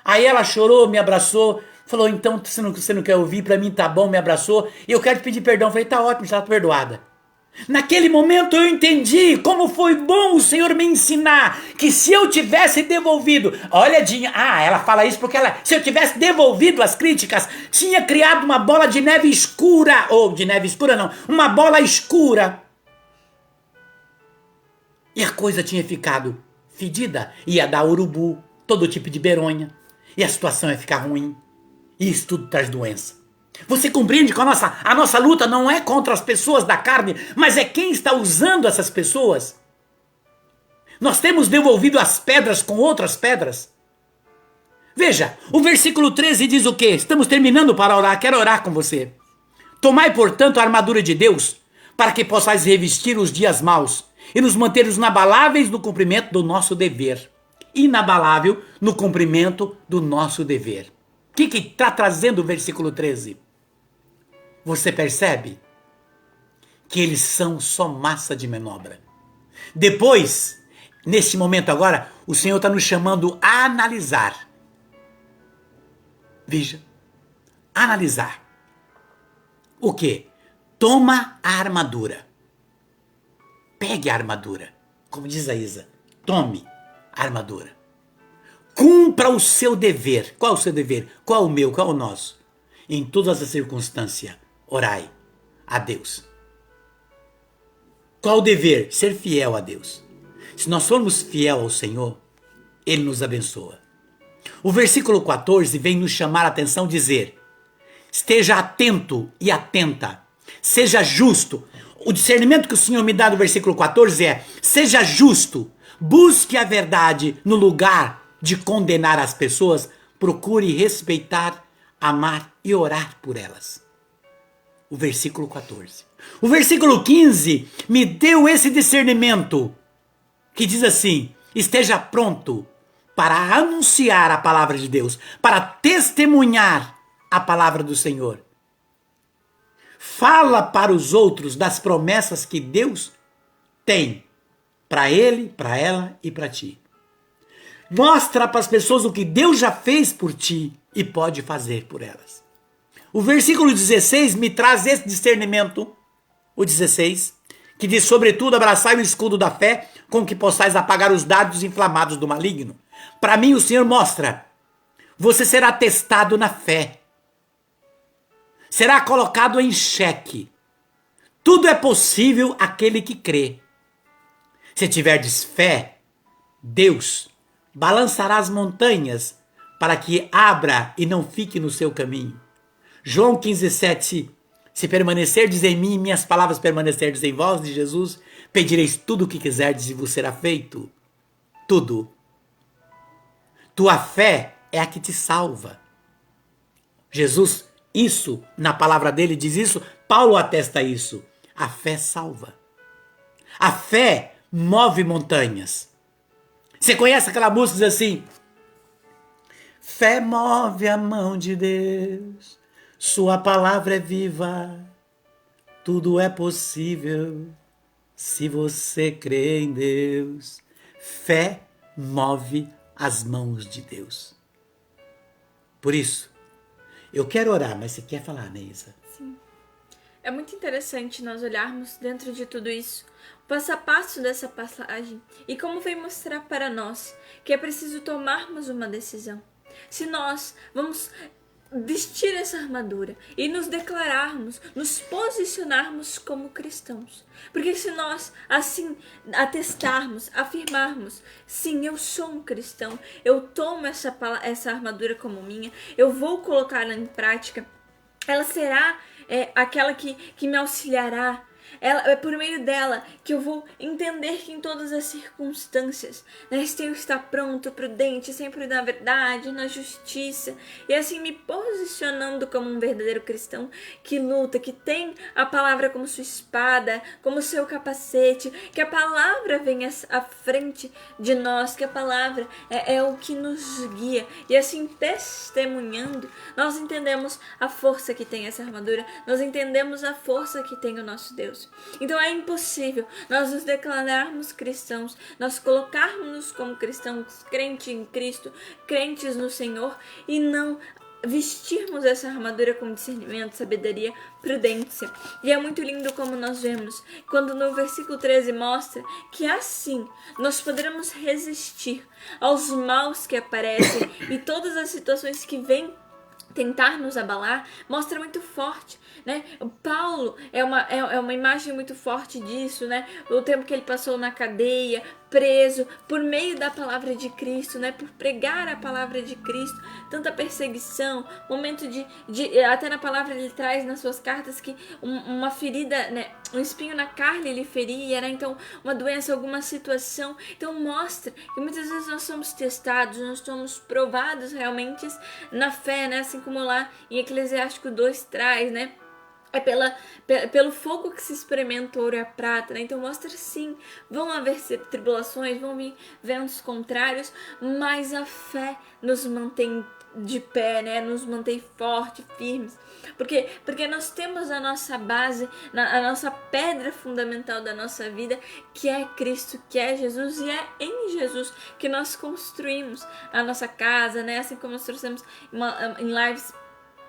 Aí ela chorou, me abraçou, falou, então você não quer ouvir, pra mim tá bom, me abraçou, e eu quero te pedir perdão. Eu falei, tá ótimo, já tá perdoada. Naquele momento eu entendi como foi bom o Senhor me ensinar que se eu tivesse devolvido, olha, Dinha, ela fala isso porque se eu tivesse devolvido as críticas, tinha criado uma bola de neve escura, ou de neve escura não, uma bola escura. E a coisa tinha ficado fedida, ia dar urubu, todo tipo de beronha. E a situação ia ficar ruim. E isso tudo traz doença. Você compreende que a nossa luta não é contra as pessoas da carne, mas é quem está usando essas pessoas. Nós temos devolvido as pedras com outras pedras. Veja, o versículo 13 diz o quê? Estamos terminando para orar, quero orar com você. Tomai, portanto, a armadura de Deus, para que possais revestir os dias maus e nos manteres inabaláveis no cumprimento do nosso dever. Inabalável no cumprimento do nosso dever. O que está trazendo o versículo 13? Você percebe que eles são só massa de manobra. Depois, nesse momento agora, o Senhor está nos chamando a analisar. Veja, analisar. O quê? Toma a armadura. Pegue a armadura. Como diz a Isa, tome a armadura. Cumpra o seu dever. Qual é o seu dever? Qual é o meu? Qual é o nosso? Em todas as circunstâncias, orai a Deus. Qual o dever? Ser fiel a Deus. Se nós formos fiel ao Senhor, Ele nos abençoa. O versículo 14 vem nos chamar a atenção, dizer, esteja atento e atenta, seja justo. O discernimento que o Senhor me dá no versículo 14 é, seja justo, busque a verdade no lugar de condenar as pessoas, procure respeitar, amar e orar por elas. O versículo 14. O versículo 15 me deu esse discernimento, que diz assim, esteja pronto para anunciar a palavra de Deus, para testemunhar a palavra do Senhor. Fala para os outros das promessas que Deus tem para ele, para ela e para ti. Mostra para as pessoas o que Deus já fez por ti e pode fazer por elas. O versículo 16 me traz esse discernimento, o 16, que diz, sobretudo, abraçai o escudo da fé, com que possais apagar os dardos inflamados do maligno. Para mim, o Senhor mostra, você será testado na fé. Será colocado em xeque. Tudo é possível àquele que crê. Se tiverdes fé, Deus balançará as montanhas para que abra e não fique no seu caminho. João 15,7, se permanecerdes em mim e minhas palavras permanecerdes em vós, de Jesus, pedireis tudo o que quiserdes e vos será feito. Tudo. Tua fé é a que te salva. Jesus, isso, na palavra dele diz isso, Paulo atesta isso. A fé salva. A fé move montanhas. Você conhece aquela música que diz assim, Fé move a mão de Deus, sua palavra é viva, tudo é possível se você crê em Deus. Fé move as mãos de Deus. Por isso, eu quero orar, mas você quer falar, Neisa? Sim. É muito interessante nós olharmos dentro de tudo isso, o passo a passo dessa passagem e como vem mostrar para nós que é preciso tomarmos uma decisão. Se nós vamos vestir essa armadura e nos declararmos, nos posicionarmos como cristãos. Porque se nós assim atestarmos, afirmarmos, sim, eu sou um cristão, eu tomo essa armadura como minha, eu vou colocá-la em prática, ela será aquela que me auxiliará. É por meio dela que eu vou entender que em todas as circunstâncias, né, tenho que estar pronto, prudente, sempre na verdade, na justiça, e assim me posicionando como um verdadeiro cristão que luta, que tem a palavra como sua espada, como seu capacete, que a palavra vem à frente de nós, que a palavra é o que nos guia, e assim testemunhando, nós entendemos a força que tem essa armadura, nós entendemos a força que tem o nosso Deus. Então é impossível nós nos declararmos cristãos, nós colocarmos como cristãos, crentes em Cristo, crentes no Senhor, e não vestirmos essa armadura com discernimento, sabedoria, prudência. E é muito lindo como nós vemos quando no versículo 13 mostra que assim nós poderemos resistir aos maus que aparecem e todas as situações que vêm tentar nos abalar, mostra muito forte, né? O Paulo é uma imagem muito forte disso, né? O tempo que ele passou na cadeia, preso, por meio da palavra de Cristo, né? Por pregar a palavra de Cristo, tanta perseguição, momento até na palavra ele traz nas suas cartas que uma ferida, né? Um espinho na carne ele feria, né? Então uma doença, alguma situação, então mostra que muitas vezes nós somos testados, nós somos provados realmente na fé, né? Assim como lá em Eclesiástico 2 traz, né? É pelo fogo que se experimenta o ouro e a prata, né? Então mostra sim, vão haver tribulações, vão vir ventos contrários, mas a fé nos mantém de pé, né? Nos mantém fortes, firmes. Porque nós temos a nossa base, a nossa pedra fundamental da nossa vida, que é Cristo, que é Jesus, e é em Jesus que nós construímos a nossa casa, né? Assim como nós trouxemos em lives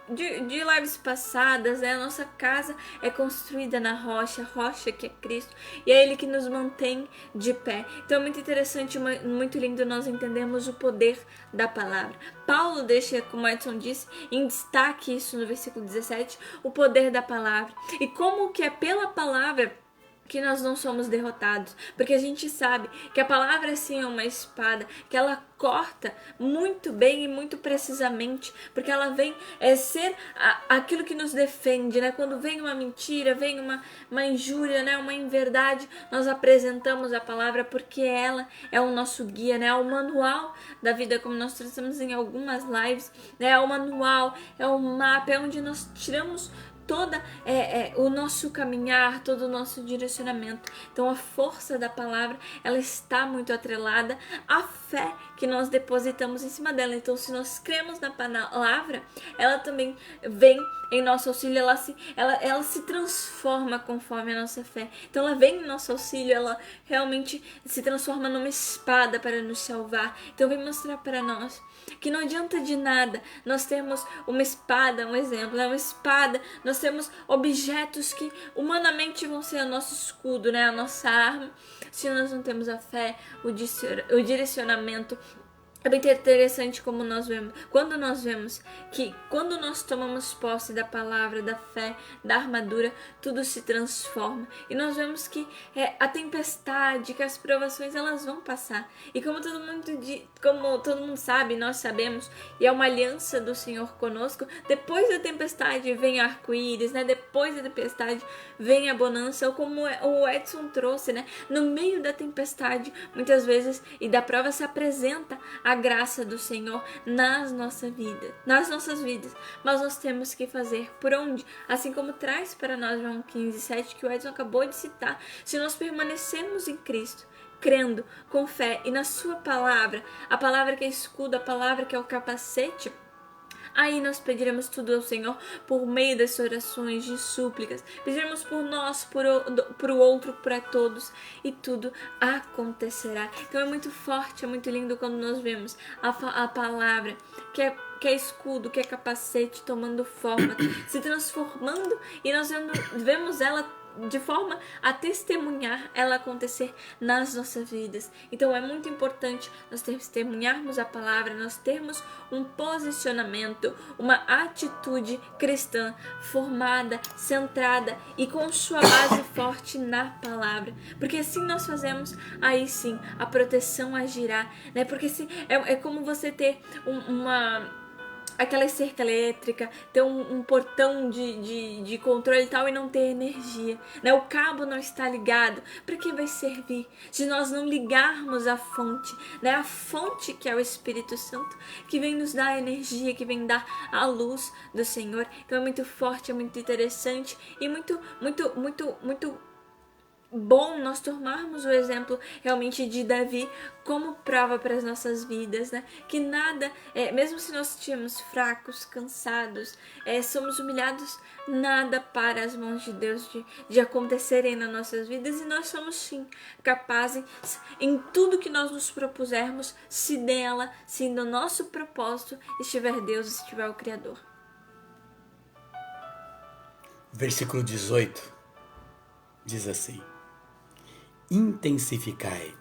de lives passadas, né? A nossa casa é construída na rocha que é Cristo, e é Ele que nos mantém de pé. Então é muito interessante, muito lindo nós entendermos o poder da palavra. Paulo deixa, como Edson disse, em destaque isso no versículo 17, o poder da palavra, e como que é pela palavra que nós não somos derrotados, porque a gente sabe que a palavra sim é uma espada, que ela corta muito bem e muito precisamente, porque ela vem ser aquilo que nos defende, né? Quando vem uma mentira, vem uma injúria, né? Uma inverdade, nós apresentamos a palavra porque ela é o nosso guia, né? É o manual da vida, como nós trouxemos em algumas lives, né? É o manual, é o mapa, é onde nós tiramos todo o nosso caminhar, todo o nosso direcionamento. Então a força da palavra, ela está muito atrelada à fé que nós depositamos em cima dela. Então se nós cremos na palavra, ela também vem em nosso auxílio, ela se transforma conforme a nossa fé. Então ela vem em nosso auxílio, ela realmente se transforma numa espada para nos salvar. Então vem mostrar para nós que não adianta de nada nós termos uma espada, um exemplo, né? Uma espada, nós temos objetos que humanamente vão ser o nosso escudo, né? A nossa arma, se nós não temos a fé, o direcionamento. É bem interessante como nós vemos, quando nós tomamos posse da palavra, da fé, da armadura, tudo se transforma. E nós vemos que a tempestade, que as provações, elas vão passar. E como todo mundo sabe, nós sabemos, e é uma aliança do Senhor conosco, depois da tempestade vem arco-íris, né? Depois da tempestade vem a bonança, ou como o Edson trouxe, né? No meio da tempestade, muitas vezes, e da prova se apresenta a graça do Senhor nas nossas vidas, mas nós temos que fazer por onde? Assim como traz para nós João 15:7, que o Edson acabou de citar, se nós permanecermos em Cristo, crendo com fé e na sua palavra, a palavra que é escudo, a palavra que é o capacete, aí nós pediremos tudo ao Senhor por meio das orações, de súplicas. Pediremos por nós, por o outro, para todos. E tudo acontecerá. Então é muito forte, é muito lindo quando nós vemos a palavra que é escudo, que é capacete tomando forma, se transformando. E nós vemos ela de forma a testemunhar ela acontecer nas nossas vidas. Então é muito importante nós testemunharmos a palavra, nós termos um posicionamento, uma atitude cristã formada, centrada e com sua base forte na palavra, porque assim nós fazemos, aí sim a proteção agirá, né? Porque se, é como você ter aquela cerca elétrica, ter um portão de controle e tal e não ter energia, né? O cabo não está ligado, para que vai servir se nós não ligarmos a fonte, né? A fonte que é o Espírito Santo, que vem nos dar a energia, que vem dar a luz do Senhor. Então é muito forte, é muito interessante e muito bom nós tomarmos o exemplo realmente de Davi como prova para as nossas vidas, né? Que nada, mesmo se nós estivermos fracos, cansados, somos humilhados, nada para as mãos de Deus de acontecerem nas nossas vidas, e nós somos sim capazes em tudo que nós nos propusermos, se no nosso propósito estiver Deus, estiver o Criador. Versículo 18 diz assim: intensificai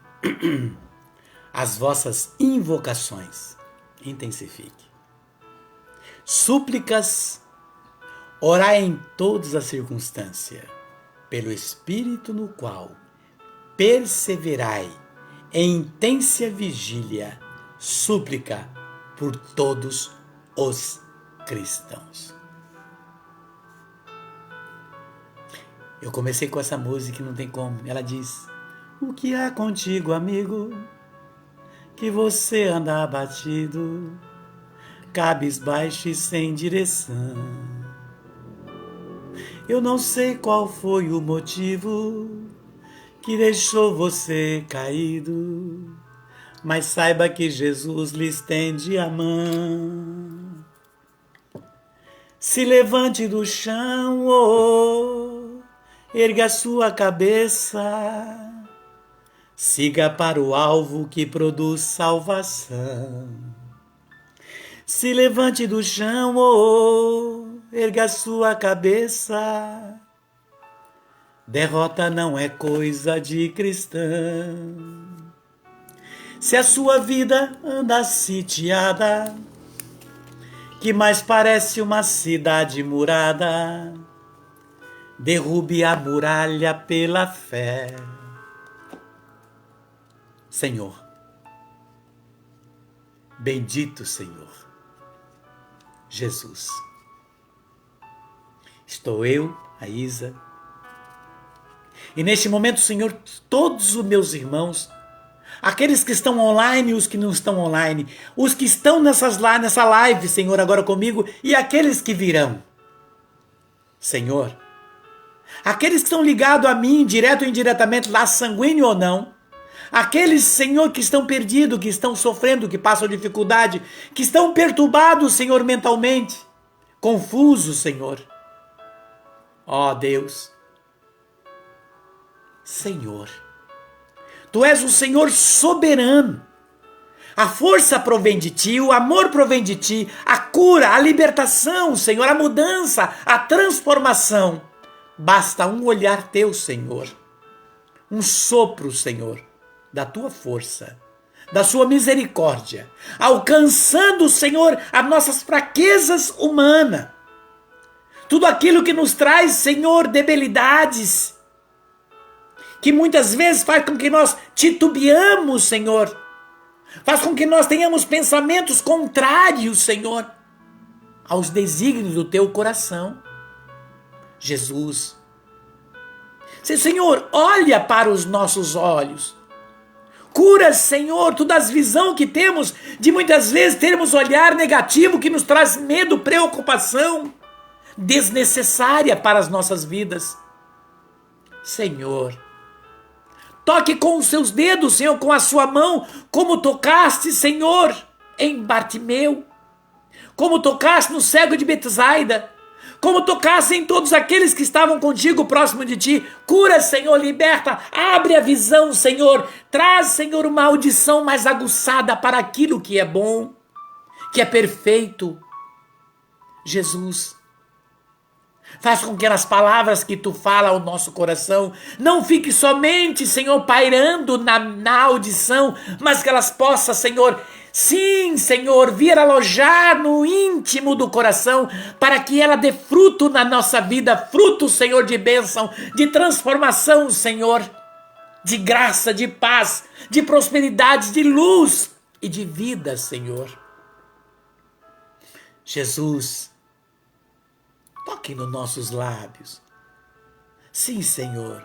as vossas invocações, intensifique. Súplicas, orai em todas as circunstâncias, pelo Espírito no qual perseverai em intensa vigília, súplica por todos os cristãos. Eu comecei com essa música e não tem como. Ela diz: o que há contigo, amigo, que você anda abatido, cabisbaixo e sem direção? Eu não sei qual foi o motivo que deixou você caído, mas saiba que Jesus lhe estende a mão. Se levante do chão, erga a sua cabeça, siga para o alvo que produz salvação. Se levante do chão, erga a sua cabeça, derrota não é coisa de cristão. Se a sua vida anda sitiada, que mais parece uma cidade murada, derrube a muralha pela fé. Senhor, bendito Senhor Jesus, estou eu, a Isa, e neste momento, Senhor, todos os meus irmãos, aqueles que estão online e os que não estão online, os que estão nessa live, Senhor, agora comigo, e aqueles que virão. Senhor, aqueles que estão ligados a mim, direto ou indiretamente, lá sanguíneo ou não, aqueles, Senhor, que estão perdidos, que estão sofrendo, que passam dificuldade, que estão perturbados, Senhor, mentalmente, confusos, Senhor. Ó Deus, Senhor, Tu és o Senhor soberano. A força provém de Ti, o amor provém de Ti, a cura, a libertação, Senhor, a mudança, a transformação. Basta um olhar Teu, Senhor, um sopro, Senhor, da Tua força, da Sua misericórdia, alcançando, Senhor, as nossas fraquezas humanas, tudo aquilo que nos traz, Senhor, debilidades, que muitas vezes faz com que nós titubeamos, Senhor, faz com que nós tenhamos pensamentos contrários, Senhor, aos desígnios do Teu coração. Jesus, Senhor, olha para os nossos olhos, cura, Senhor, toda a visão que temos de muitas vezes termos olhar negativo que nos traz medo, preocupação desnecessária para as nossas vidas. Senhor, Toque com os seus dedos, Senhor, com a sua mão, como tocaste, Senhor, em Bartimeu, como tocaste no cego de Betsaida, como tocaste em todos aqueles que estavam contigo, próximo de ti. Cura, Senhor, liberta, abre a visão, Senhor. Traz, Senhor, uma audição mais aguçada para aquilo que é bom, que é perfeito. Jesus, faz com que as palavras que tu fala ao nosso coração não fique somente, Senhor, pairando na audição, mas que elas possam, Senhor, sim, Senhor, vir alojar no íntimo do coração, para que ela dê fruto na nossa vida, fruto, Senhor, de bênção, de transformação, Senhor, de graça, de paz, de prosperidade, de luz e de vida, Senhor. Jesus, toque nos nossos lábios. Sim, Senhor.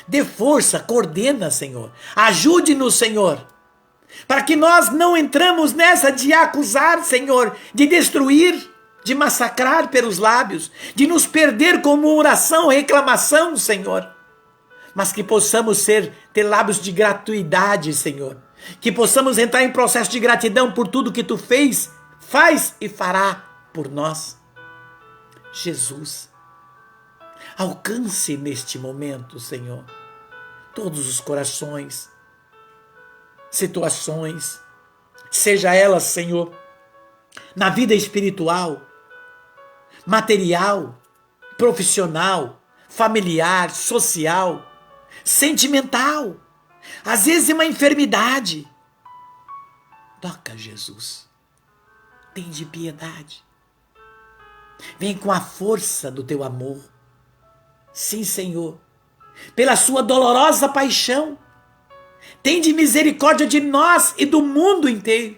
Dê força, coordena, Senhor. Ajude-nos, Senhor, para que nós não entramos nessa de acusar, Senhor, de destruir, de massacrar pelos lábios, de nos perder como oração, reclamação, Senhor. Mas que possamos ter lábios de gratuidade, Senhor. Que possamos entrar em processo de gratidão por tudo que tu fez, faz e fará por nós. Jesus, alcance neste momento, Senhor, todos os corações, situações, seja elas, Senhor, na vida espiritual, material, profissional, familiar, social, sentimental, às vezes é uma enfermidade. Toca, Jesus, tende piedade. Vem com a força do teu amor. Sim, Senhor, pela sua dolorosa paixão, tende misericórdia de nós e do mundo inteiro.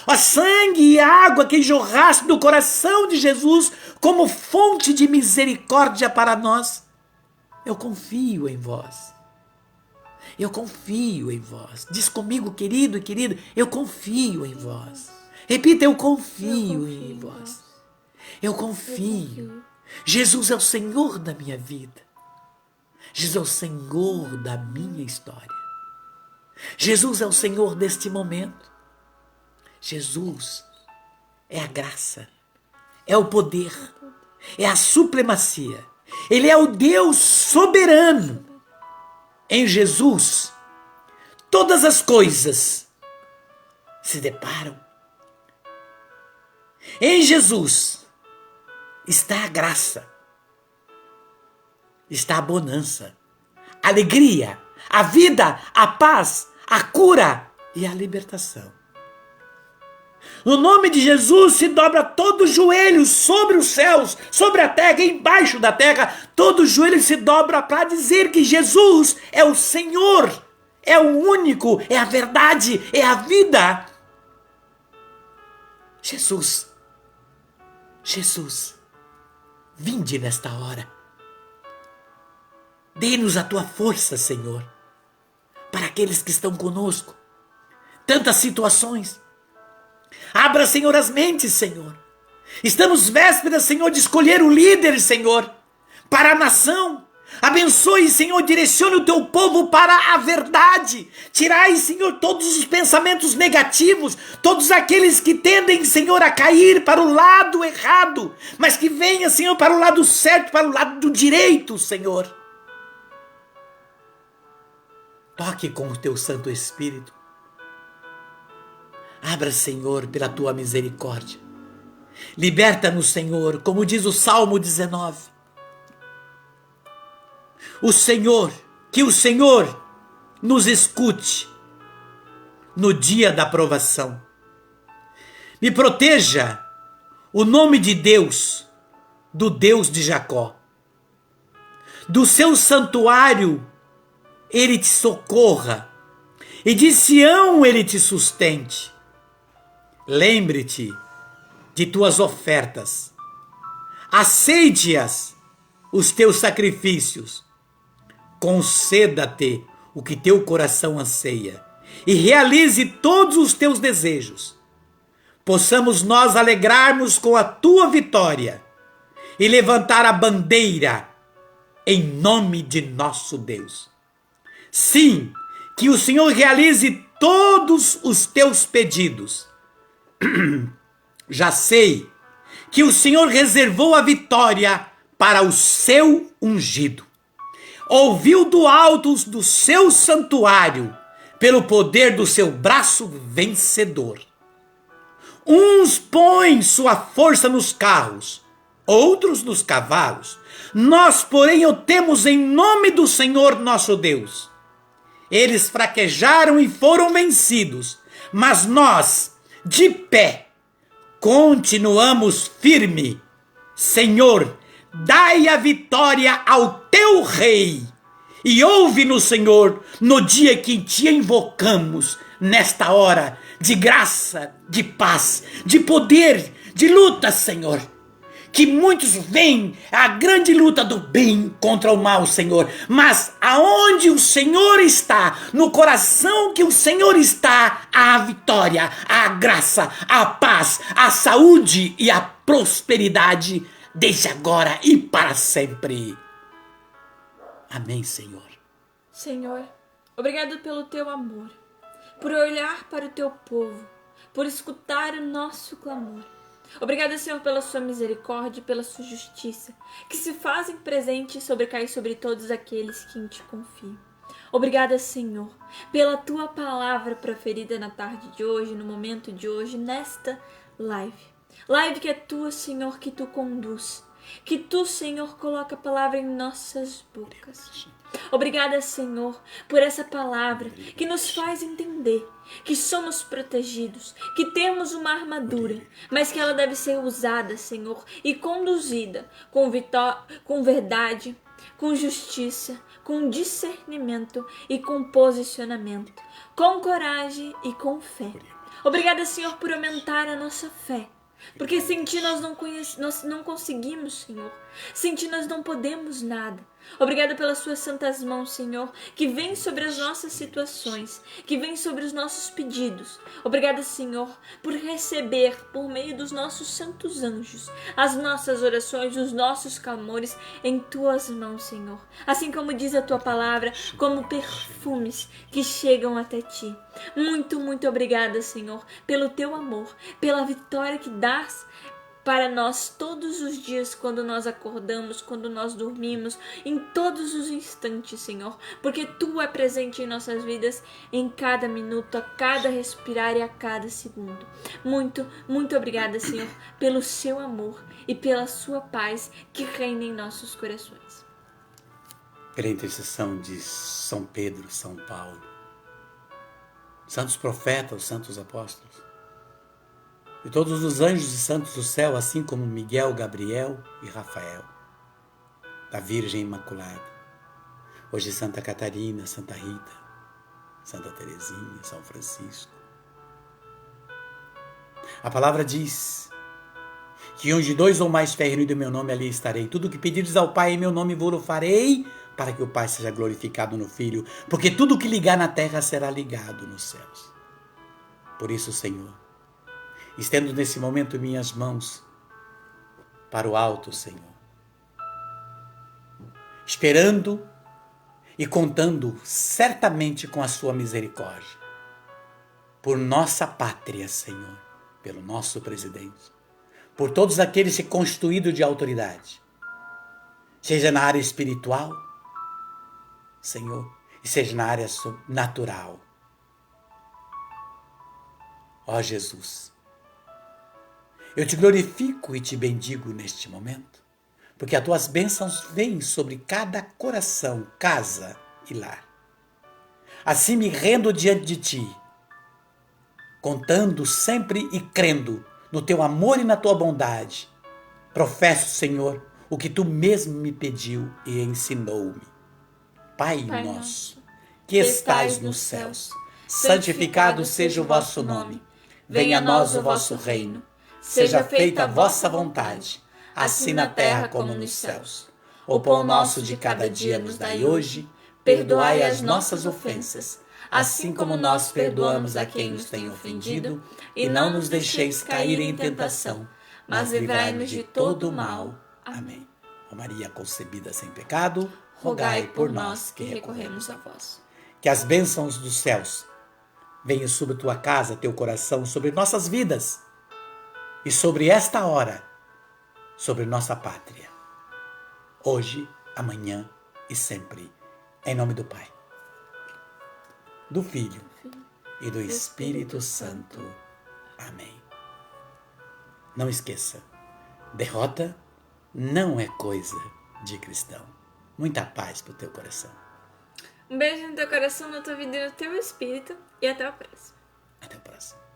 Ó sangue e água que jorraste do coração de Jesus como fonte de misericórdia para nós. Eu confio em vós. Eu confio em vós. Diz comigo, querido e querida, eu confio em vós. Repita, eu confio em vós. Eu confio. Jesus é o Senhor da minha vida. Jesus é o Senhor da minha história. Jesus é o Senhor deste momento. Jesus é a graça, é o poder, é a supremacia. Ele é o Deus soberano. Em Jesus, todas as coisas se deparam. Em Jesus está a graça, está a bonança, a alegria, a vida, a paz, a cura e a libertação. No nome de Jesus se dobra todo o joelho sobre os céus, sobre a terra e embaixo da terra. Todo o joelho se dobra para dizer que Jesus é o Senhor, é o único, é a verdade, é a vida. Jesus, vinde nesta hora. Dê-nos a tua força, Senhor, para aqueles que estão conosco. Tantas situações. Abra, Senhor, as mentes, Senhor. Estamos vésperas, Senhor, de escolher o líder, Senhor, para a nação. Abençoe, Senhor, direcione o teu povo para a verdade. Tirai, Senhor, todos os pensamentos negativos, todos aqueles que tendem, Senhor, a cair para o lado errado, mas que venha, Senhor, para o lado certo, para o lado do direito, Senhor. Toque com o teu Santo Espírito. Abra, Senhor, pela tua misericórdia. Liberta-nos, Senhor, como diz o Salmo 19. Que o Senhor nos escute no dia da provação. Me proteja o nome de Deus, do Deus de Jacó. Do seu santuário ele te socorra, e de Sião ele te sustente. Lembre-te de tuas ofertas, aceite-as, os teus sacrifícios, conceda-te o que teu coração anseia, e realize todos os teus desejos. Possamos nós alegrarmos com a tua vitória, e levantar a bandeira em nome de nosso Deus. Sim, que o Senhor realize todos os teus pedidos. Já sei que o Senhor reservou a vitória para o seu ungido. Ouviu do alto do seu santuário, pelo poder do seu braço vencedor. Uns põem sua força nos carros, outros nos cavalos. Nós, porém, o temos em nome do Senhor nosso Deus. Eles fraquejaram e foram vencidos, mas nós, de pé, continuamos firme. Senhor, dai a vitória ao teu rei. E ouve-nos, Senhor, no dia que te invocamos, nesta hora de graça, de paz, de poder, de luta, Senhor. Que muitos veem a grande luta do bem contra o mal, Senhor. Mas aonde o Senhor está, no coração que o Senhor está, há a vitória, a graça, a paz, a saúde e a prosperidade, desde agora e para sempre. Amém, Senhor. Senhor, obrigado pelo teu amor, por olhar para o teu povo, por escutar o nosso clamor. Obrigada, Senhor, pela sua misericórdia e pela sua justiça, que se fazem presentes e sobrecaem sobre todos aqueles que em ti confiam. Obrigada, Senhor, pela tua palavra proferida na tarde de hoje, no momento de hoje, nesta live. Live que é tua, Senhor, que tu conduz, que tu, Senhor, coloca a palavra em nossas bocas. Obrigada, Senhor, por essa palavra que nos faz entender que somos protegidos, que temos uma armadura, mas que ela deve ser usada, Senhor, e conduzida com verdade, com justiça, com discernimento e com posicionamento, com coragem e com fé. Obrigada, Senhor, por aumentar a nossa fé. Porque sem ti nós não conseguimos, Senhor. Sem ti nós não podemos nada. Obrigada pelas suas santas mãos, Senhor, que vem sobre as nossas situações, que vem sobre os nossos pedidos. Obrigada, Senhor, por receber, por meio dos nossos santos anjos, as nossas orações, os nossos clamores em tuas mãos, Senhor. Assim como diz a tua palavra, como perfumes que chegam até ti. Muito, muito obrigada, Senhor, pelo teu amor, pela vitória que dás para nós todos os dias, quando nós acordamos, quando nós dormimos, em todos os instantes, Senhor, porque Tu é presente em nossas vidas, em cada minuto, a cada respirar e a cada segundo. Muito, muito obrigada, Senhor, pelo Seu amor e pela Sua paz que reina em nossos corações. Pela intercessão de São Pedro, São Paulo, santos profetas, santos apóstolos, e todos os anjos e santos do céu, assim como Miguel, Gabriel e Rafael, da Virgem Imaculada, hoje Santa Catarina, Santa Rita, Santa Teresinha, São Francisco. A palavra diz que onde dois ou mais estiverem reunidos em meu nome, ali estarei. Tudo que pedires ao Pai em meu nome, vou-lo farei, para que o Pai seja glorificado no Filho, porque tudo que ligar na terra será ligado nos céus. Por isso, Senhor, estendo nesse momento minhas mãos para o alto, Senhor, esperando e contando certamente com a sua misericórdia, por nossa pátria, Senhor, pelo nosso presidente, por todos aqueles que constituídos de autoridade, seja na área espiritual, Senhor, e seja na área natural. Ó Jesus, eu te glorifico e te bendigo neste momento, porque as tuas bênçãos vêm sobre cada coração, casa e lar. Assim me rendo diante de ti, contando sempre e crendo no teu amor e na tua bondade. Professo, Senhor, o que tu mesmo me pediu e ensinou-me. Pai nosso, que estais nos céus, santificado seja o vosso nome. Venha a nós o vosso reino. Seja feita a vossa vontade, assim na terra como nos céus. O pão nosso de cada dia nos dai hoje. Perdoai as nossas ofensas, assim como nós perdoamos a quem nos tem ofendido. E não nos deixeis cair em tentação, mas livrai-nos de todo o mal. Amém. Ó Maria concebida sem pecado, rogai por nós que recorremos a vós. Que as bênçãos dos céus venham sobre tua casa, teu coração, sobre nossas vidas e sobre esta hora, sobre nossa pátria. Hoje, amanhã e sempre. Em nome do Pai, do Filho e do Espírito Santo. Amém. Não esqueça, derrota não é coisa de cristão. Muita paz pro teu coração. Um beijo no teu coração, na tua vida e no teu espírito. E até o próximo. Até o próximo.